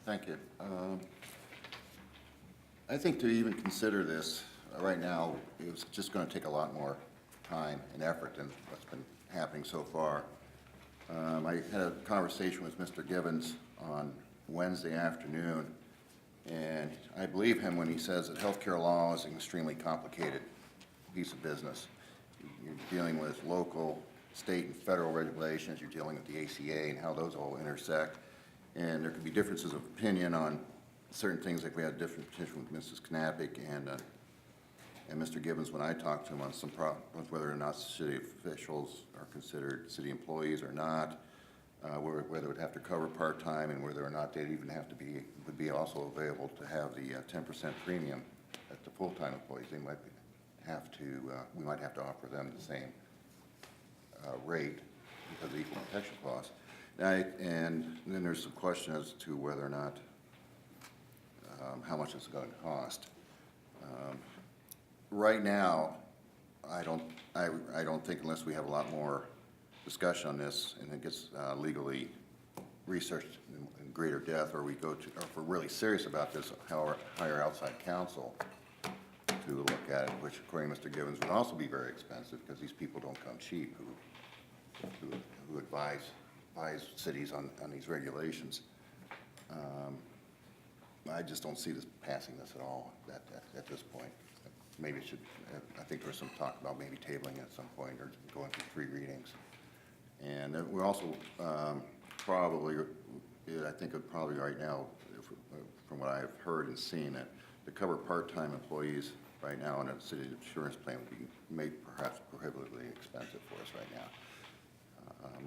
Thank you. I think to even consider this right now, it's just going to take a lot more time and effort than what's been happening so far. I had a conversation with Mr. Givens on Wednesday afternoon, and I believe him when he says that healthcare law is an extremely complicated piece of business. You're dealing with local, state, and federal regulations. You're dealing with the ACA and how those all intersect. And there could be differences of opinion on certain things, like we had a different position with Mrs. Knappich and Mr. Gibbons when I talked to him on some problems, whether or not city officials are considered city employees or not, whether it would have to cover part-time and whether or not they'd even have to be, would be also available to have the 10% premium at the full-time employees. They might have to, we might have to offer them the same rate because of equal protection clause. And then there's some question as to whether or not how much it's going to cost. Right now, I don't think unless we have a lot more discussion on this and it gets legally researched in greater depth, or we go to, or if we're really serious about this, hire outside counsel to look at it, which according to Mr. Givens would also be very expensive because these people don't come cheap who advise cities on these regulations. I just don't see this passing this at all at this point. Maybe it should, I think there was some talk about maybe tabling at some point or going through 3 readings. And we're also probably, I think it probably right now, from what I've heard and seen, that to cover part-time employees right now in a city insurance plan would be perhaps prohibitively expensive for us right now.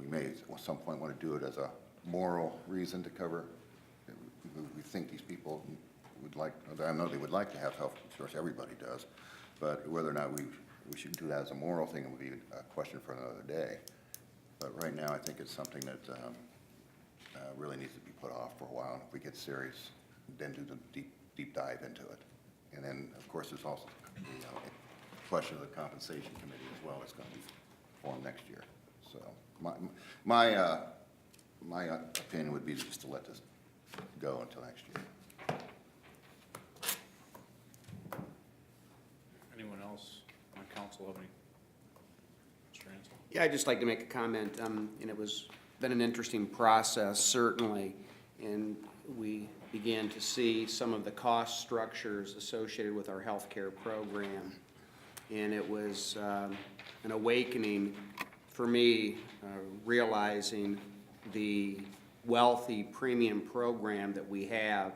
We may at some point want to do it as a moral reason to cover. We think these people would like, I know they would like to have health insurance, everybody does, but whether or not we should do that as a moral thing would be a question for another day. But right now, I think it's something that really needs to be put off for a while. And if we get serious, then do the deep dive into it. And then, of course, there's also the question of the compensation committee as well. It's going to be formed next year. So my opinion would be just to let this go until next year. Anyone else on council have any? Mr. Ansel? Yeah, I'd just like to make a comment. And it was been an interesting process, certainly, and we began to see some of the cost structures associated with our healthcare program. And it was an awakening for me, realizing the wealthy premium program that we have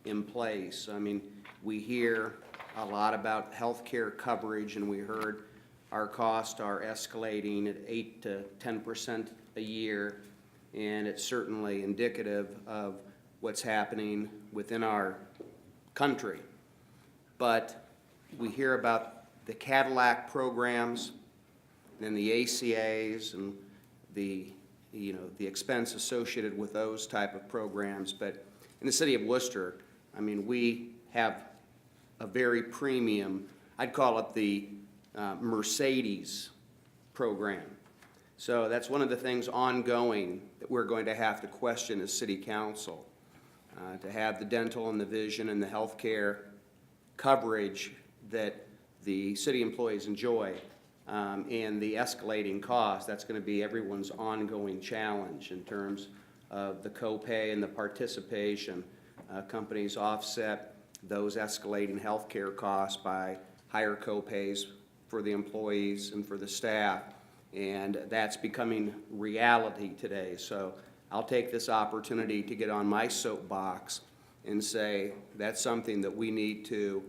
in place. I mean, we hear a lot about healthcare coverage, and we heard our costs are escalating at 8 to 10% a year, and it's certainly indicative of what's happening within our country. But we hear about the Cadillac programs and the ACAs and the expense associated with those type of programs. But in the city of Wooster, I mean, we have a very premium, I'd call it the Mercedes program. So that's one of the things ongoing that we're going to have to question as city council, to have the dental and the vision and the health care coverage that the city employees enjoy, and the escalating cost. That's going to be everyone's ongoing challenge in terms of the copay and the participation. Companies offset those escalating health care costs by higher copays for the employees and for the staff, and that's becoming reality today. So I'll take this opportunity to get on my soapbox and say that's something that we need to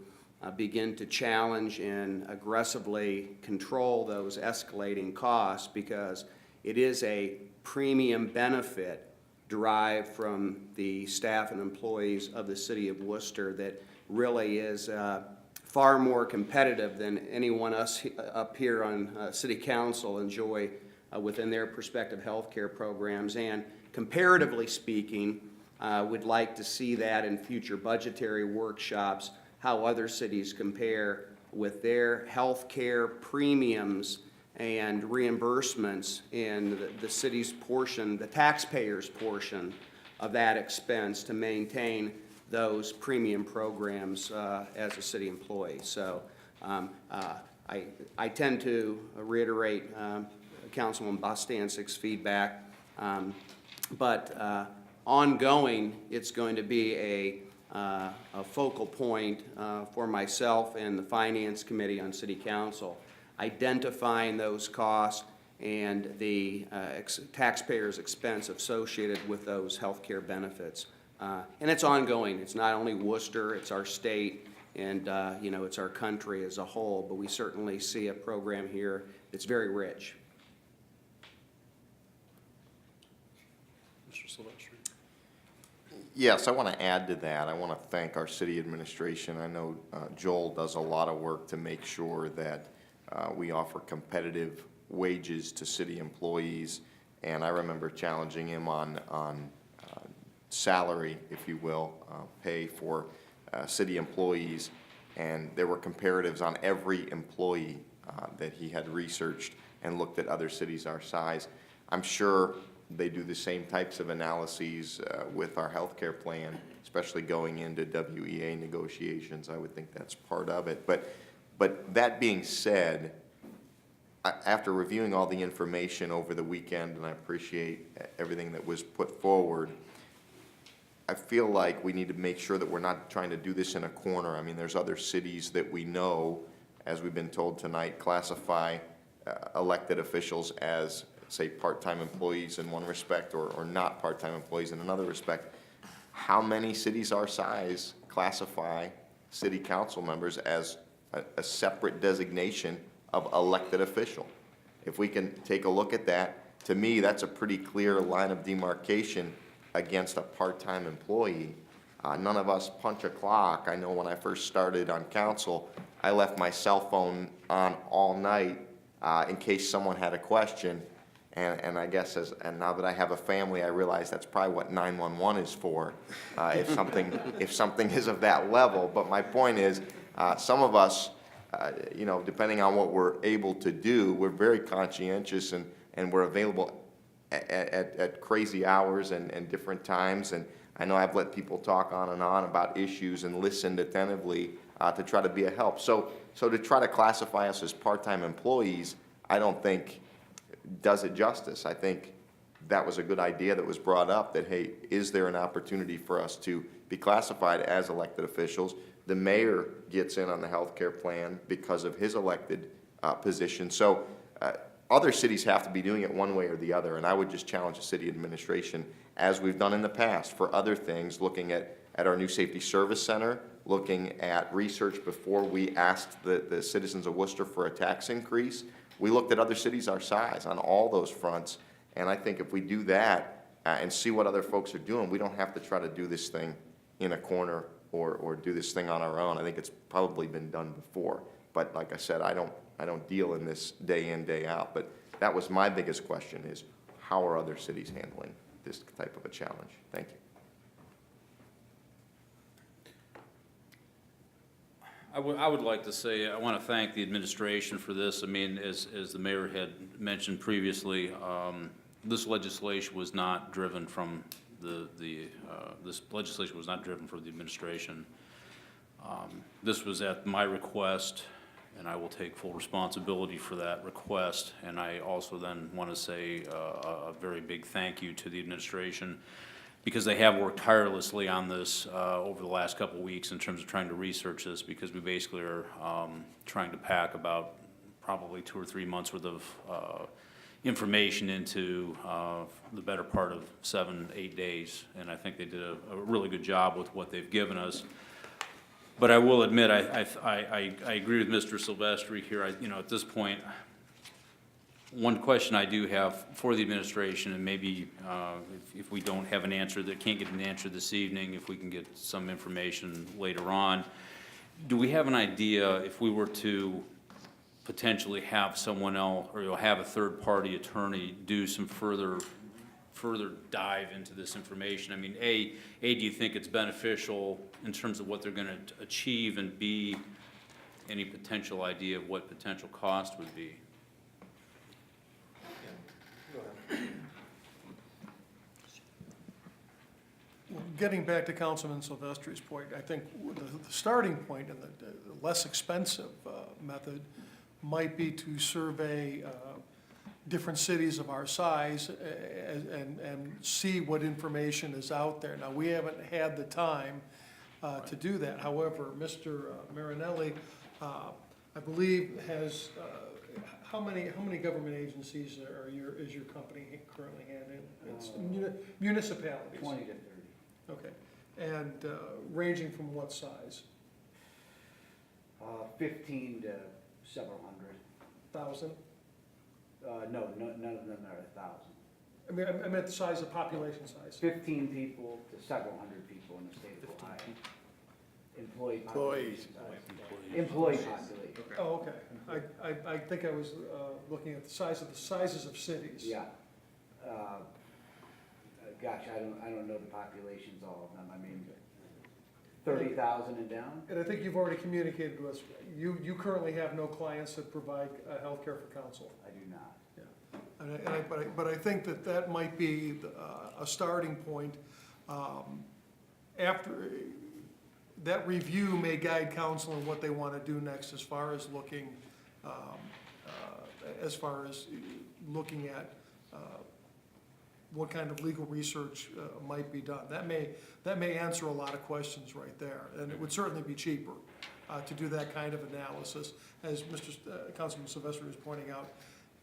begin to challenge and aggressively control those escalating costs, because it is a premium benefit derived from the staff and employees of the city of Wooster that really is far more competitive than anyone us up here on City Council enjoy within their prospective healthcare programs. And comparatively speaking, would like to see that in future budgetary workshops, how other cities compare with their healthcare premiums and reimbursements in the city's portion, the taxpayers' portion of that expense to maintain those premium programs as a city employee. So I tend to reiterate Councilman Bostancic's feedback, but ongoing, it's going to be a focal point for myself and the Finance Committee on City Council, identifying those costs and the taxpayers' expense associated with those health care benefits. And it's ongoing. It's not only Wooster, it's our state, and you know, it's our country as a whole, but we certainly see a program here that's very rich. Mr. Silvestri. Yes, I want to add to that. I want to thank our city administration. I know Joel does a lot of work to make sure that we offer competitive wages to city employees, and I remember challenging him on salary, if you will, pay for city employees, and there were comparatives on every employee that he had researched and looked at other cities our size. I'm sure they do the same types of analyses with our healthcare plan, especially going into WEA negotiations. I would think that's part of it. But that being said, after reviewing all the information over the weekend, and I appreciate everything that was put forward, I feel like we need to make sure that we're not trying to do this in a corner. I mean, there's other cities that we know, as we've been told tonight, classify elected officials as, say, part-time employees in one respect or not part-time employees in another respect. How many cities our size classify city council members as a separate designation of elected official? If we can take a look at that, to me, that's a pretty clear line of demarcation against a part-time employee. None of us punch a clock. I know when I first started on council, I left my cell phone on all night in case someone had a question. And I guess and now that I have a family, I realize that's probably what 911 is for, if something is of that level. But my point is, some of us, you know, depending on what we're able to do, we're very conscientious and we're available at crazy hours and different times. And I know I've let people talk on and on about issues and listened attentively to try to be a help. So to try to classify us as part-time employees, I don't think does it justice. I think that was a good idea that was brought up, that, hey, is there an opportunity for us to be classified as elected officials? The mayor gets in on the health care plan because of his elected position. So other cities have to be doing it one way or the other, and I would just challenge the city administration, as we've done in the past for other things, looking at our new safety service center, looking at research before we asked the citizens of Worcester for a tax increase. We looked at other cities our size on all those fronts, and I think if we do that and see what other folks are doing, we don't have to try to do this thing in a corner or do this thing on our own. I think it's probably been done before, but like I said, I don't deal in this day in, day out. But that was my biggest question: is how are other cities handling this type of a challenge? Thank you. I would like to say, I want to thank the administration for this. I mean, as the mayor had mentioned previously, this legislation was not driven from this legislation was not driven from the administration. This was at my request, and I will take full responsibility for that request. And I also then want to say a very big thank you to the administration, because they have worked tirelessly on this over the last couple of weeks in terms of trying to research this, because we basically are trying to pack about probably 2 or 3 months worth of information into the better part of 7-8 days. And I think they did a really good job with what they've given us. But I will admit, I agree with Mr. Silvestri here. You know, at this point, one question I do have for the administration, and maybe if we don't have an answer, can't get an answer this evening, if we can get some information later on, do we have an idea if we were to potentially have someone else, or you'll have a third-party attorney do some further dive into this information? I mean, A, do you think it's beneficial in terms of what they're gonna achieve, and B, any potential idea of what potential cost would be? Well, getting back to Councilman Silvestri's point, I think the starting point and the less expensive method might be to survey different cities of our size and see what information is out there. Now, we haven't had the time to do that. However, Mr. Marinelli, I believe, has, how many government agencies is your company currently handling? It's municipalities. 20 to 30. Okay, and ranging from what size? 15 to several hundred. 1,000? No, none of them are 1,000. I mean, I meant the size of population size. 15 people to several hundred people in the state of Ohio. Employee population size. Employee population. Oh, okay. I think I was looking at the sizes of cities. Yeah. Gosh, I don't know the populations, all of them. I mean, 30,000 and down? And I think you've already communicated to us, you currently have no clients that provide health care for council. I do not. Yeah. But I think that might be a starting point. After, that review may guide council in what they want to do next as far as looking at what kind of legal research might be done. That may answer a lot of questions right there, and it would certainly be cheaper to do that kind of analysis, as Councilman Sylvester was pointing out,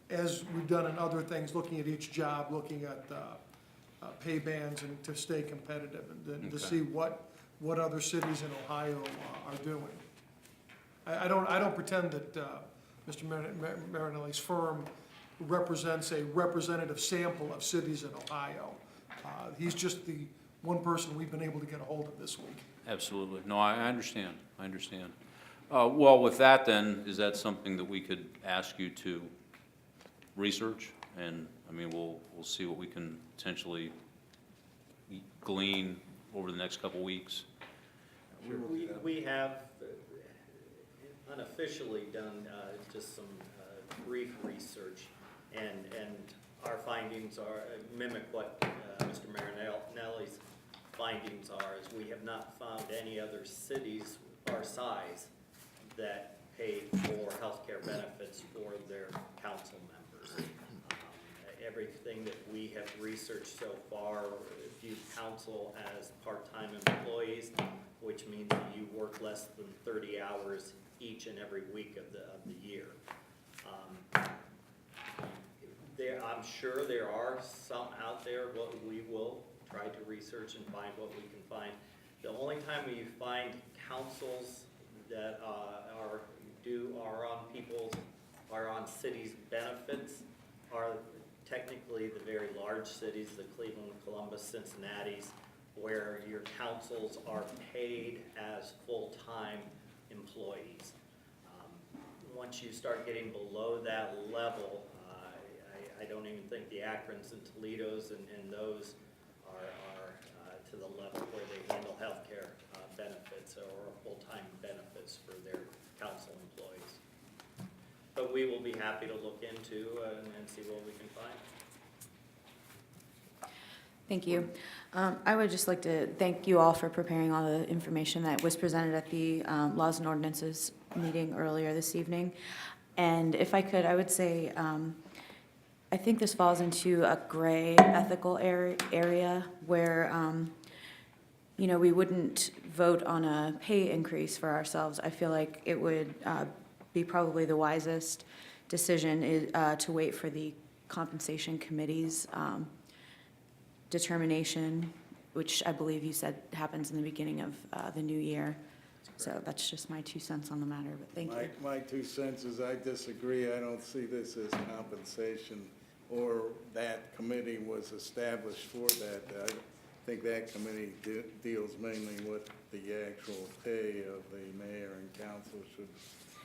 as we've done in other things, looking at each job, looking at pay bands, and to stay competitive, and to see what other cities in Ohio are doing. I don't pretend that Mr. Marinelli's firm represents a representative sample of cities in Ohio. He's just the one person we've been able to get a hold of this week. Absolutely. No, I understand. I understand. Well, with that then, is that something that we could ask you to research? And, I mean, we'll see what we can potentially glean over the next couple weeks. We have unofficially done just some brief research, and our findings are mimic what Mr. Marinelli's findings are, is we have not found any other cities our size that pay for healthcare benefits for their council members. Everything that we have researched so far views council as part-time employees, which means that you work less than 30 hours each and every week of the year. I'm sure there are some out there, but we will try to research and find what we can find. The only time we find councils that are on cities' benefits are technically the very large cities, the Cleveland, Columbus, Cincinnati's, where your councils are paid as full-time employees. Once you start getting below that level, I don't even think the Akrons and Toledos and those are to the level where they handle healthcare benefits or full-time benefits for their council employees. But we will be happy to look into and see what we can find. Thank you. I would just like to thank you all for preparing all the information that was presented at the Laws and Ordinances meeting earlier this evening. And if I could, I would say, I think this falls into a gray ethical area where, we wouldn't vote on a pay increase for ourselves. I feel like it would be probably the wisest decision to wait for the compensation committee's determination, which I believe you said happens in the beginning of the new year. So that's just my 2 cents on the matter, but thank you. My 2 cents is I disagree. I don't see this as compensation, or that committee was established for that. think that committee deals mainly with the actual pay of the mayor and council should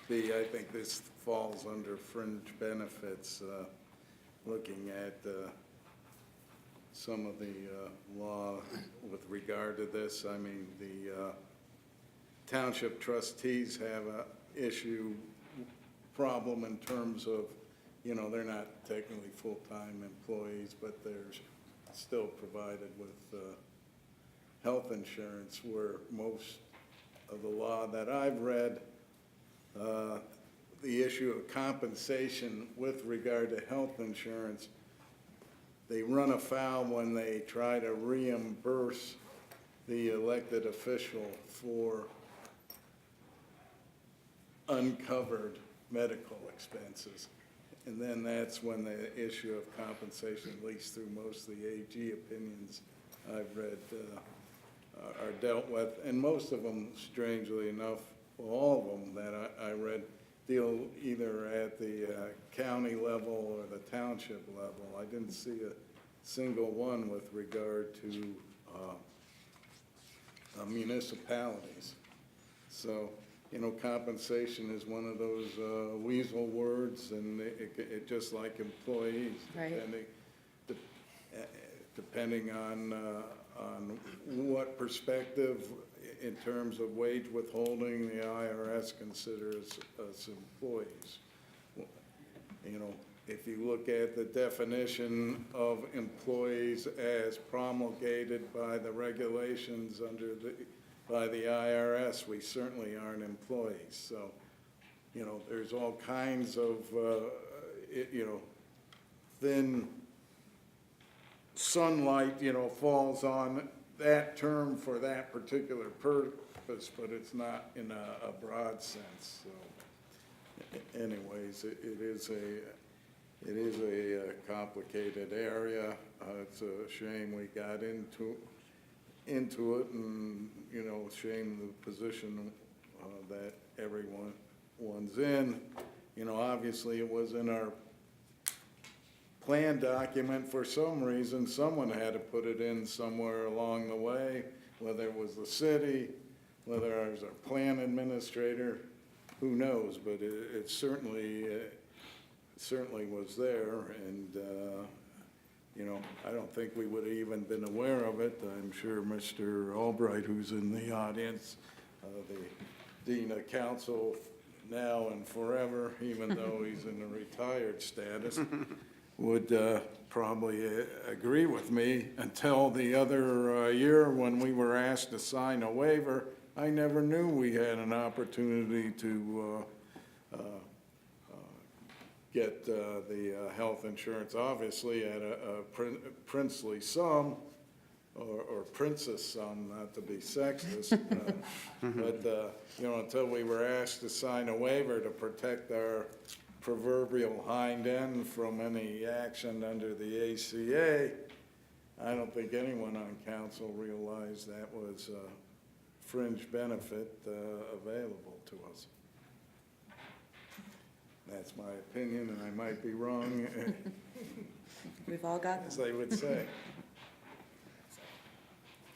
be. I think this falls under fringe benefits, looking at some of the law with regard to this. I mean, the township trustees have a problem in terms of, you know, they're not technically full-time employees, but they're still provided with health insurance, where most of the law that I've read, the issue of compensation with regard to health insurance, they run afoul when they try to reimburse the elected official for uncovered medical expenses. And then that's when the issue of compensation, at least through most of the AG opinions I've read, are dealt with. And most of them, strangely enough, well, all of them that I read, deal either at the county level or the township level. I didn't see a single one with regard to municipalities. So, you know, compensation is one of those weasel words, and it just like employees, Right. depending on what perspective in terms of wage withholding the IRS considers us employees. You know, if you look at the definition of employees as promulgated by the regulations by the IRS, we certainly aren't employees. So, you know, there's all kinds of, you know, thin sunlight, you know, falls on that term for that particular purpose, but it's not in a broad sense. So, anyways, it is a complicated area. It's a shame we got into it, and, you know, shame the position that everyone's in. You know, obviously it was in our plan document for some reason. Someone had to put it in somewhere along the way, whether it was the city, whether it was our plan administrator, who knows, but it certainly was there, and you know, I don't think we would have even been aware of it. I'm sure Mr. Albright, who's in the audience, the Dean of Council now and forever, even though he's in a retired status, would probably agree with me. Until the other year when we were asked to sign a waiver, I never knew we had an opportunity to get the health insurance, obviously at a princely sum, or princess sum, not to be sexist. But, you know, until we were asked to sign a waiver to protect our proverbial hind end from any action under the ACA, I don't think anyone on council realized that was a fringe benefit available to us. That's my opinion, and I might be wrong, We've all got as them. they would say.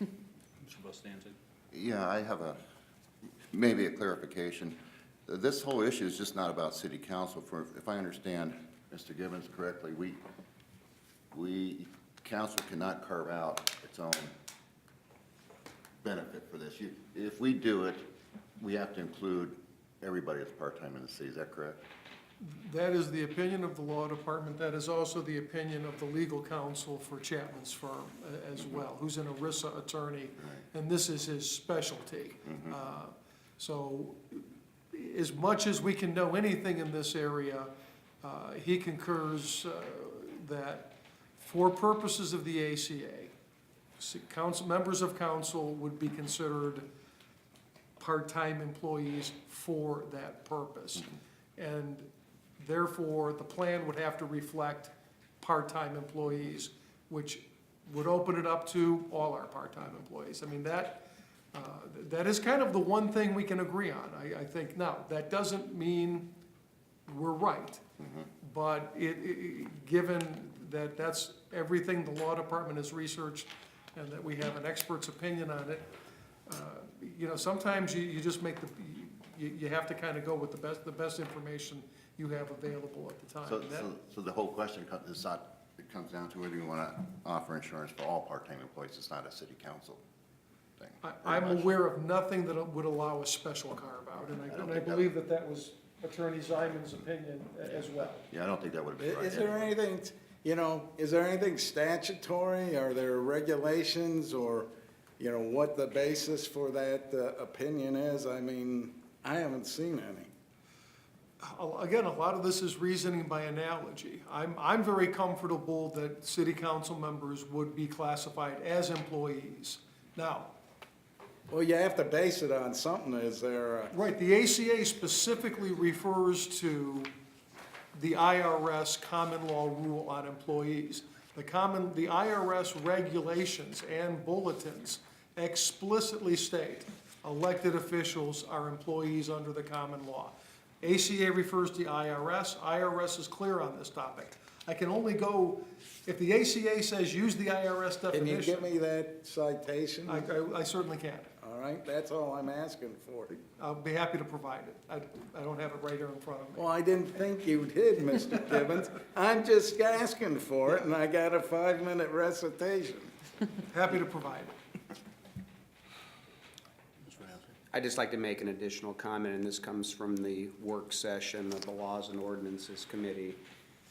Mr. Bustanzik? Yeah, I have maybe a clarification. This whole issue is just not about city council. If I understand Mr. Gibbons correctly, council cannot carve out its own benefit for this. If we do it, we have to include everybody that's part-time in the city. Is that correct? That is the opinion of the law department. That is also the opinion of the legal counsel for Chapman's firm as well, who's an ERISA attorney, and this is his specialty. So as much as we can know anything in this area, he concurs that for purposes of the ACA, members of council would be considered part-time employees for that purpose. And therefore, the plan would have to reflect part-time employees, which would open it up to all our part-time employees. I mean, that is kind of the one thing we can agree on, I think. Now, that doesn't mean we're right, but given that that's everything the law department has researched and that we have an expert's opinion on it. You know, sometimes you just make you have to kind of go with the best information you have available at the time. So, And that- so the whole question is not, it comes down to whether you want to offer insurance for all part-time employees. It's not a city council thing. I'm aware of nothing that would allow a special carve-out, and I believe that was Attorney Zimon's opinion as well. Yeah, I don't think that would have been right. Is there anything, you know, is there anything statutory? Are there regulations or, you know, what the basis for that opinion is? I mean, I haven't seen any. Again, a lot of this is reasoning by analogy. I'm very comfortable that city council members would be classified as employees. Now, Well, you have to base it on something. Is there a... right, the ACA specifically refers to the IRS common law rule on employees. The IRS regulations and bulletins explicitly state elected officials are employees under the common law. ACA refers to the IRS. IRS is clear on this topic. I can only go, if the ACA says use the IRS definition. Can you give me that citation? I certainly can. All right, that's all I'm asking for. I'll be happy to provide it. I don't have it right here in front of me. Well, I didn't think you did, Mr. Gibbons. I'm just asking for it, and I got a 5-minute recitation. Happy to provide it. I'd just like to make an additional comment, and this comes from the work session of the Laws and Ordinances Committee.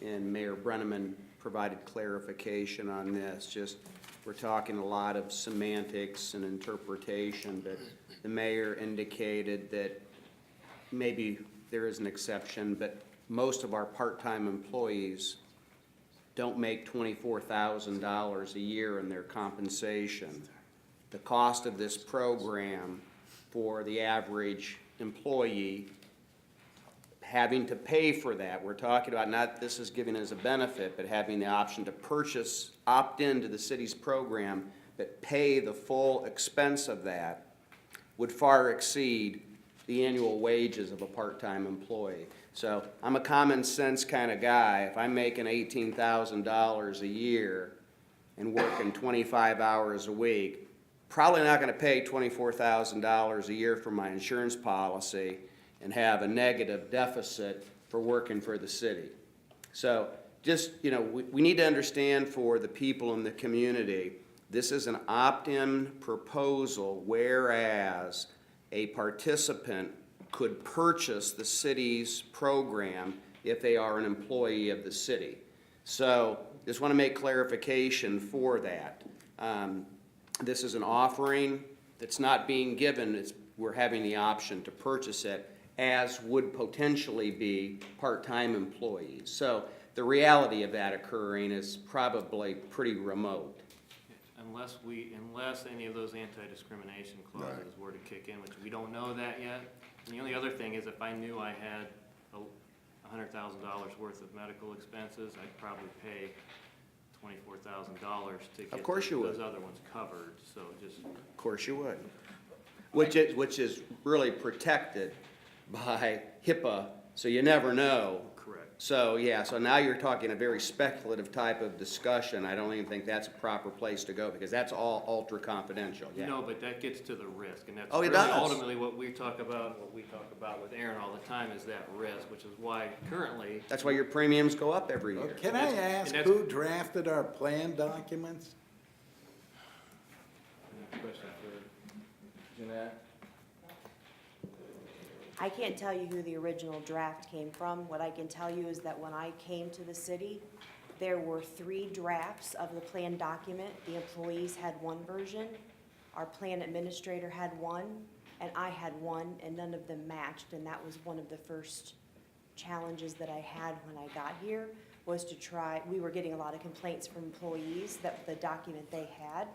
And Mayor Brenneman provided clarification on this. Just, we're talking a lot of semantics and interpretation, but the mayor indicated that maybe there is an exception, but most of our part-time employees don't make $24,000 a year in their compensation. The cost of this program for the average employee having to pay for that, we're talking about not this is giving as a benefit, but having the option to purchase, opt into the city's program, but pay the full expense of that, would far exceed the annual wages of a part-time employee. So I'm a common sense kind of guy. If I'm making $18,000 a year and working 25 hours a week, probably not going to pay $24,000 a year for my insurance policy and have a negative deficit for working for the city. So just, you know, we need to understand for the people in the community, this is an opt-in proposal, whereas a participant could purchase the city's program if they are an employee of the city. So just want to make clarification for that. This is an offering that's not being given. We're having the option to purchase it, as would potentially be part-time employees. So the reality of that occurring is probably pretty remote. Unless any of those anti-discrimination clauses were to kick in, which we don't know that yet. And the only other thing is if I knew I had $100,000 worth of medical expenses, I'd probably pay $24,000 to get Of course you would. those other ones covered, so just. Of course you would. Which is really protected by HIPAA, so you never know. Correct. So, yeah, so now you're talking a very speculative type of discussion. I don't even think that's a proper place to go, because that's all ultra confidential, yeah. No, but that gets to the risk, and that's Oh, it really does. ultimately what we talk about, and what we talk about with Aaron all the time is that risk, which is why currently. That's why your premiums go up every year. Can I ask who drafted our plan documents? Question for Jeanette? I can't tell you who the original draft came from. What I can tell you is that when I came to the city, there were 3 drafts of the plan document. The employees had one version, our plan administrator had one, and I had one, and none of them matched. And that was one of the first challenges that I had when I got here, was to try, we were getting a lot of complaints from employees that the document they had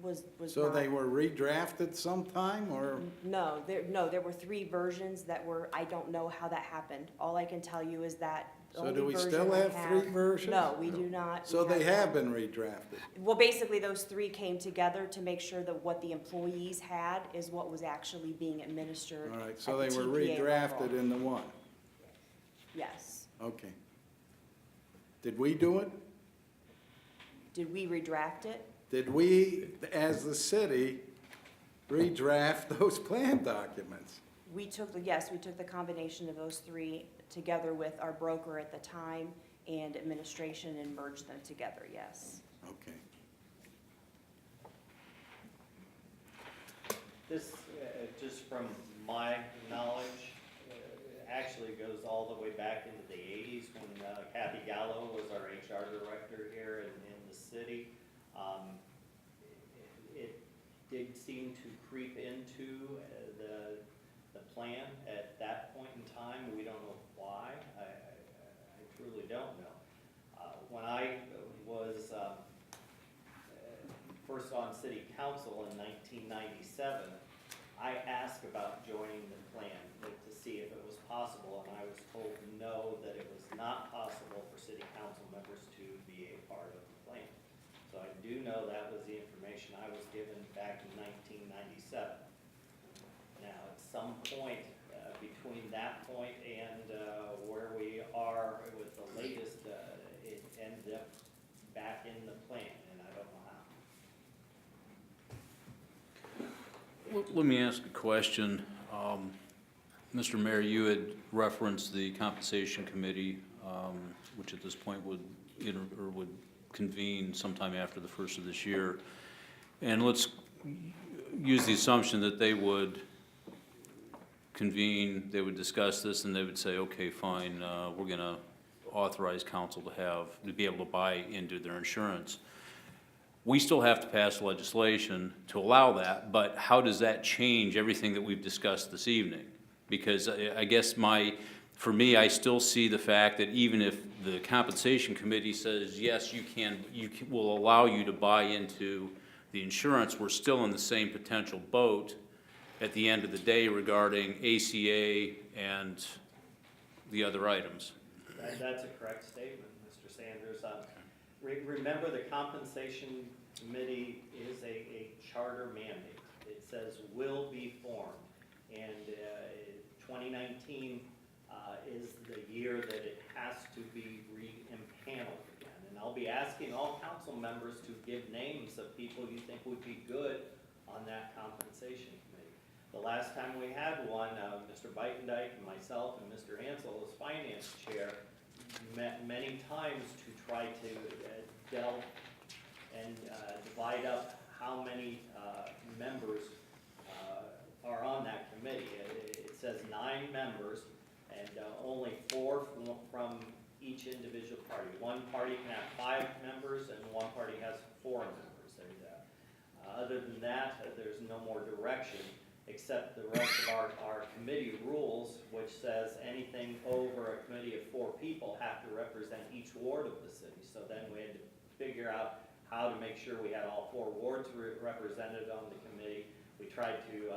was So not. they were redrafted sometime, or? No, there were 3 versions that were, I don't know how that happened. All I can tell you is that the So only do we version still I have 3 versions? No, we do not. So We they have been redrafted? Well, basically, those 3 came together to make sure that what the employees had is what was actually being administered. All right, at so the they were TPA redrafted level. in the one? Yes. Okay. Did we do it? Did we redraft it? Did we, as the city, redraft those plan documents? We took the combination of those three together with our broker at the time and administration and merged them together, yes. Okay. This, just from my knowledge, actually goes all the way back into the 80s when Kathy Gallo was our HR director here in the city. It did seem to creep into the plan at that point in time. We don't know why. I truly don't know. When I was first on city council in 1997, I asked about joining the plan to see if it was possible, and I was told no, that it was not possible for city council members to be a part of the plan. So I do know that was the information I was given back in 1997. Now, at some point between that point and where we are with the latest, it ended up back in the plan, and I don't know how. Let me ask a question. Mr. Mayor, you had referenced the compensation committee, which at this point would convene sometime after the first of this year. And let's use the assumption that they would convene, they would discuss this, and they would say, okay, fine, we're going to authorize council to be able to buy into their insurance. We still have to pass legislation to allow that, but how does that change everything that we've discussed this evening? Because I guess for me, I still see the fact that even if the compensation committee says, yes, will allow you to buy into the insurance, we're still in the same potential boat at the end of the day regarding ACA and the other items. That's a correct statement, Mr. Sanders. Remember, the compensation committee is a charter mandate. It says will be formed, and 2019 is the year that it has to be re-impaneled again. And I'll be asking all council members to give names of people you think would be good on that compensation committee. The last time we had one, Mr. Beitendijk and myself and Mr. Ansel as finance chair met many times to try to delve and divide up how many members are on that committee. It says 9 members, and only 4 from each individual party. One party can have 5 members, and one party has 4 members. And other than that, there's no more direction, except the rest of our committee rules, which says anything over a committee of 4 people have to represent each ward of the city. So then we had to figure out how to make sure we had all 4 wards represented on the committee. We tried to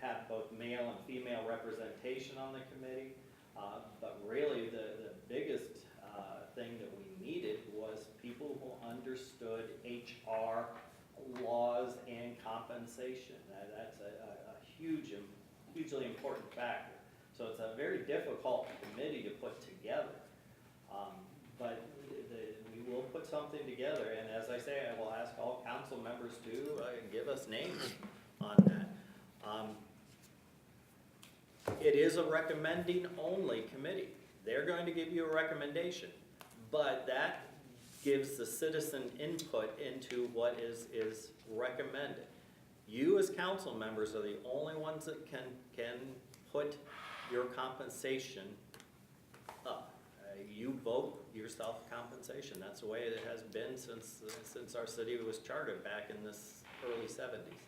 have both male and female representation on the committee, but really the biggest thing that we needed was people who understood HR laws and compensation. That's a hugely important factor. So it's a very difficult committee to put together, but we will put something together, and as I say, I will ask all council members to give us names on that. It is a recommending only committee. They're going to give you a recommendation, but that gives the citizen input into what is recommended. You as council members are the only ones that can put your compensation up. You vote yourself compensation. That's the way it has been since our city was chartered back in the early 70s.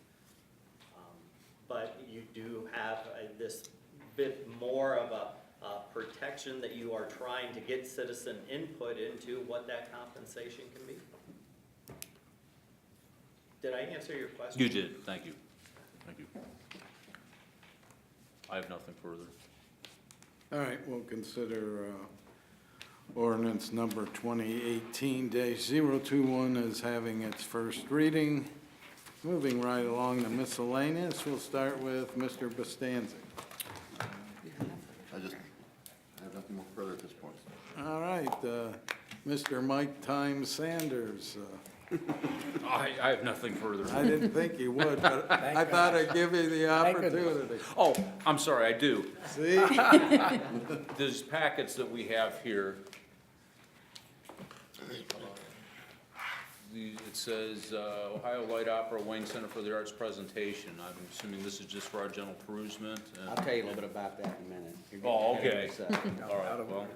But you do have this bit more of a protection that you are trying to get citizen input into what that compensation can be. Did I answer your question? You did, thank you. Thank you. I have nothing further. All right, we'll consider ordinance number 2018-021 as having its first reading. Moving right along to miscellaneous, we'll start with Mr. Bostancic. I have nothing more further at this point. All right, Mr. Mike Time Sanders. I have nothing further. I didn't think you would, but I thought I'd give you the opportunity. Oh, I'm sorry, I do. See? These packets that we have here, it says Ohio Light Opera Wayne Center for the Arts presentation. I'm assuming this is just for our general perusement. I'll tell you a little bit about that in a minute. You're getting Oh, ahead of okay. yourself. All right, well,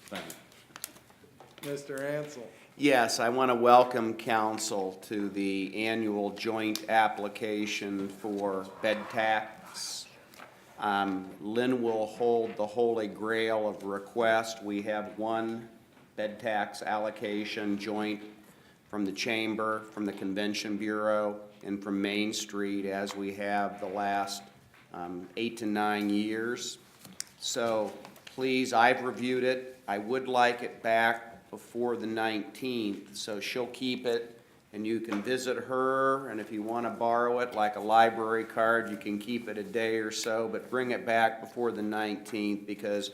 thanks. Mr. Ansel. Yes, I want to welcome council to the annual joint application for bed tax. Lynn will hold the holy grail of request. We have one bed tax allocation joint from the chamber, from the Convention Bureau, and from Main Street, as we have the last 8 to 9 years. So please, I've reviewed it. I would like it back before the 19th, so she'll keep it, and you can visit her, and if you want to borrow it like a library card, you can keep it a day or so, but bring it back before the 19th, because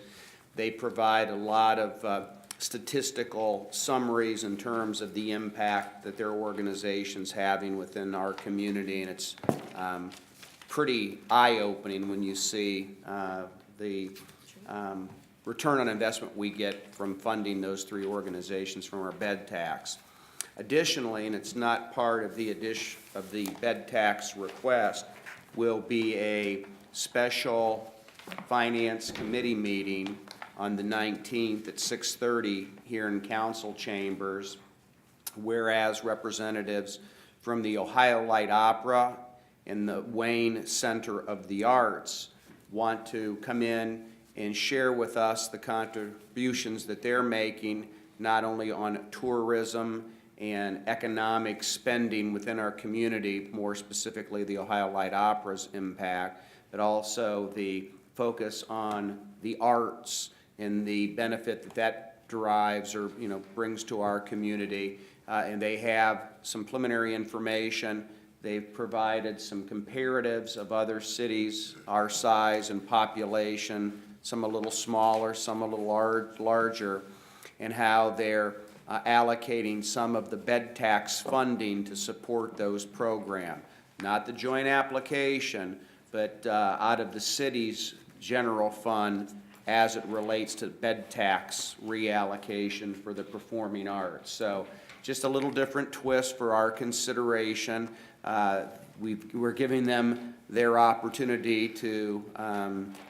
they provide a lot of statistical summaries in terms of the impact that their organization's having within our community, and it's pretty eye-opening when you see the return on investment we get from funding those three organizations from our bed tax. Additionally, and it's not part of the bed tax request, will be a special finance committee meeting on the 19th at 6:30 here in council chambers, whereas representatives from the Ohio Light Opera and the Wayne Center of the Arts want to come in and share with us the contributions that they're making, not only on tourism and economic spending within our community, more specifically the Ohio Light Opera's impact, but also the focus on the arts and the benefit that that derives or, brings to our community. And they have some preliminary information. They've provided some comparatives of other cities our size and population, some a little smaller, some a little larger, and how they're allocating some of the bed tax funding to support those programs. Not the joint application, but out of the city's general fund as it relates to bed tax reallocation for the performing arts. So just a little different twist for our consideration. We're giving them their opportunity to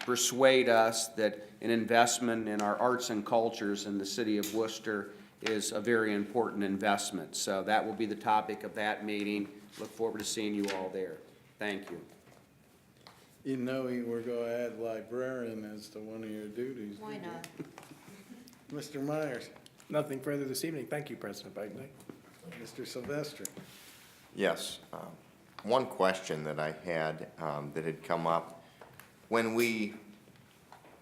persuade us that an investment in our arts and cultures in the city of Wooster is a very important investment. So that will be the topic of that meeting. Look forward to seeing you all there. Thank you. You know you were going to add librarian as to one of your duties. Why not? Mr. Myers. Nothing further this evening. Thank you, President Biden. Mr. Silvestri. Yes. One question that I had that had come up, when we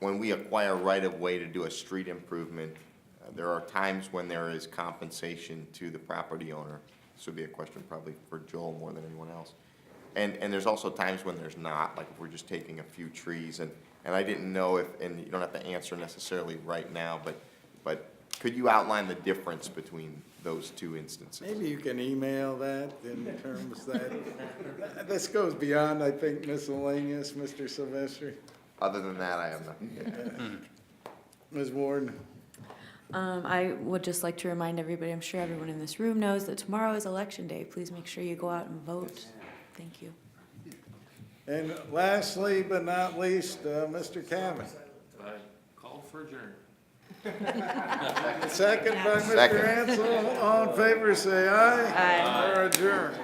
acquire right-of-way to do a street improvement, there are times when there is compensation to the property owner. This would be a question probably for Joel more than anyone else. And there's also times when there's not, like if we're just taking a few trees, and I didn't know if, and you don't have to answer necessarily right now, but could you outline the difference between those two instances? Maybe you can email that in terms that, this goes beyond, I think, miscellaneous, Mr. Silvestri. Other than that, I have nothing. Ms. Warden. I would just like to remind everybody, I'm sure everyone in this room knows that tomorrow is Election Day. Please make sure you go out and vote. Thank you. And lastly, but not least, Mr. Cavan. Call for adjournment. Second by Mr. Ansel. All in favor, say aye. Aye. Or adjourn.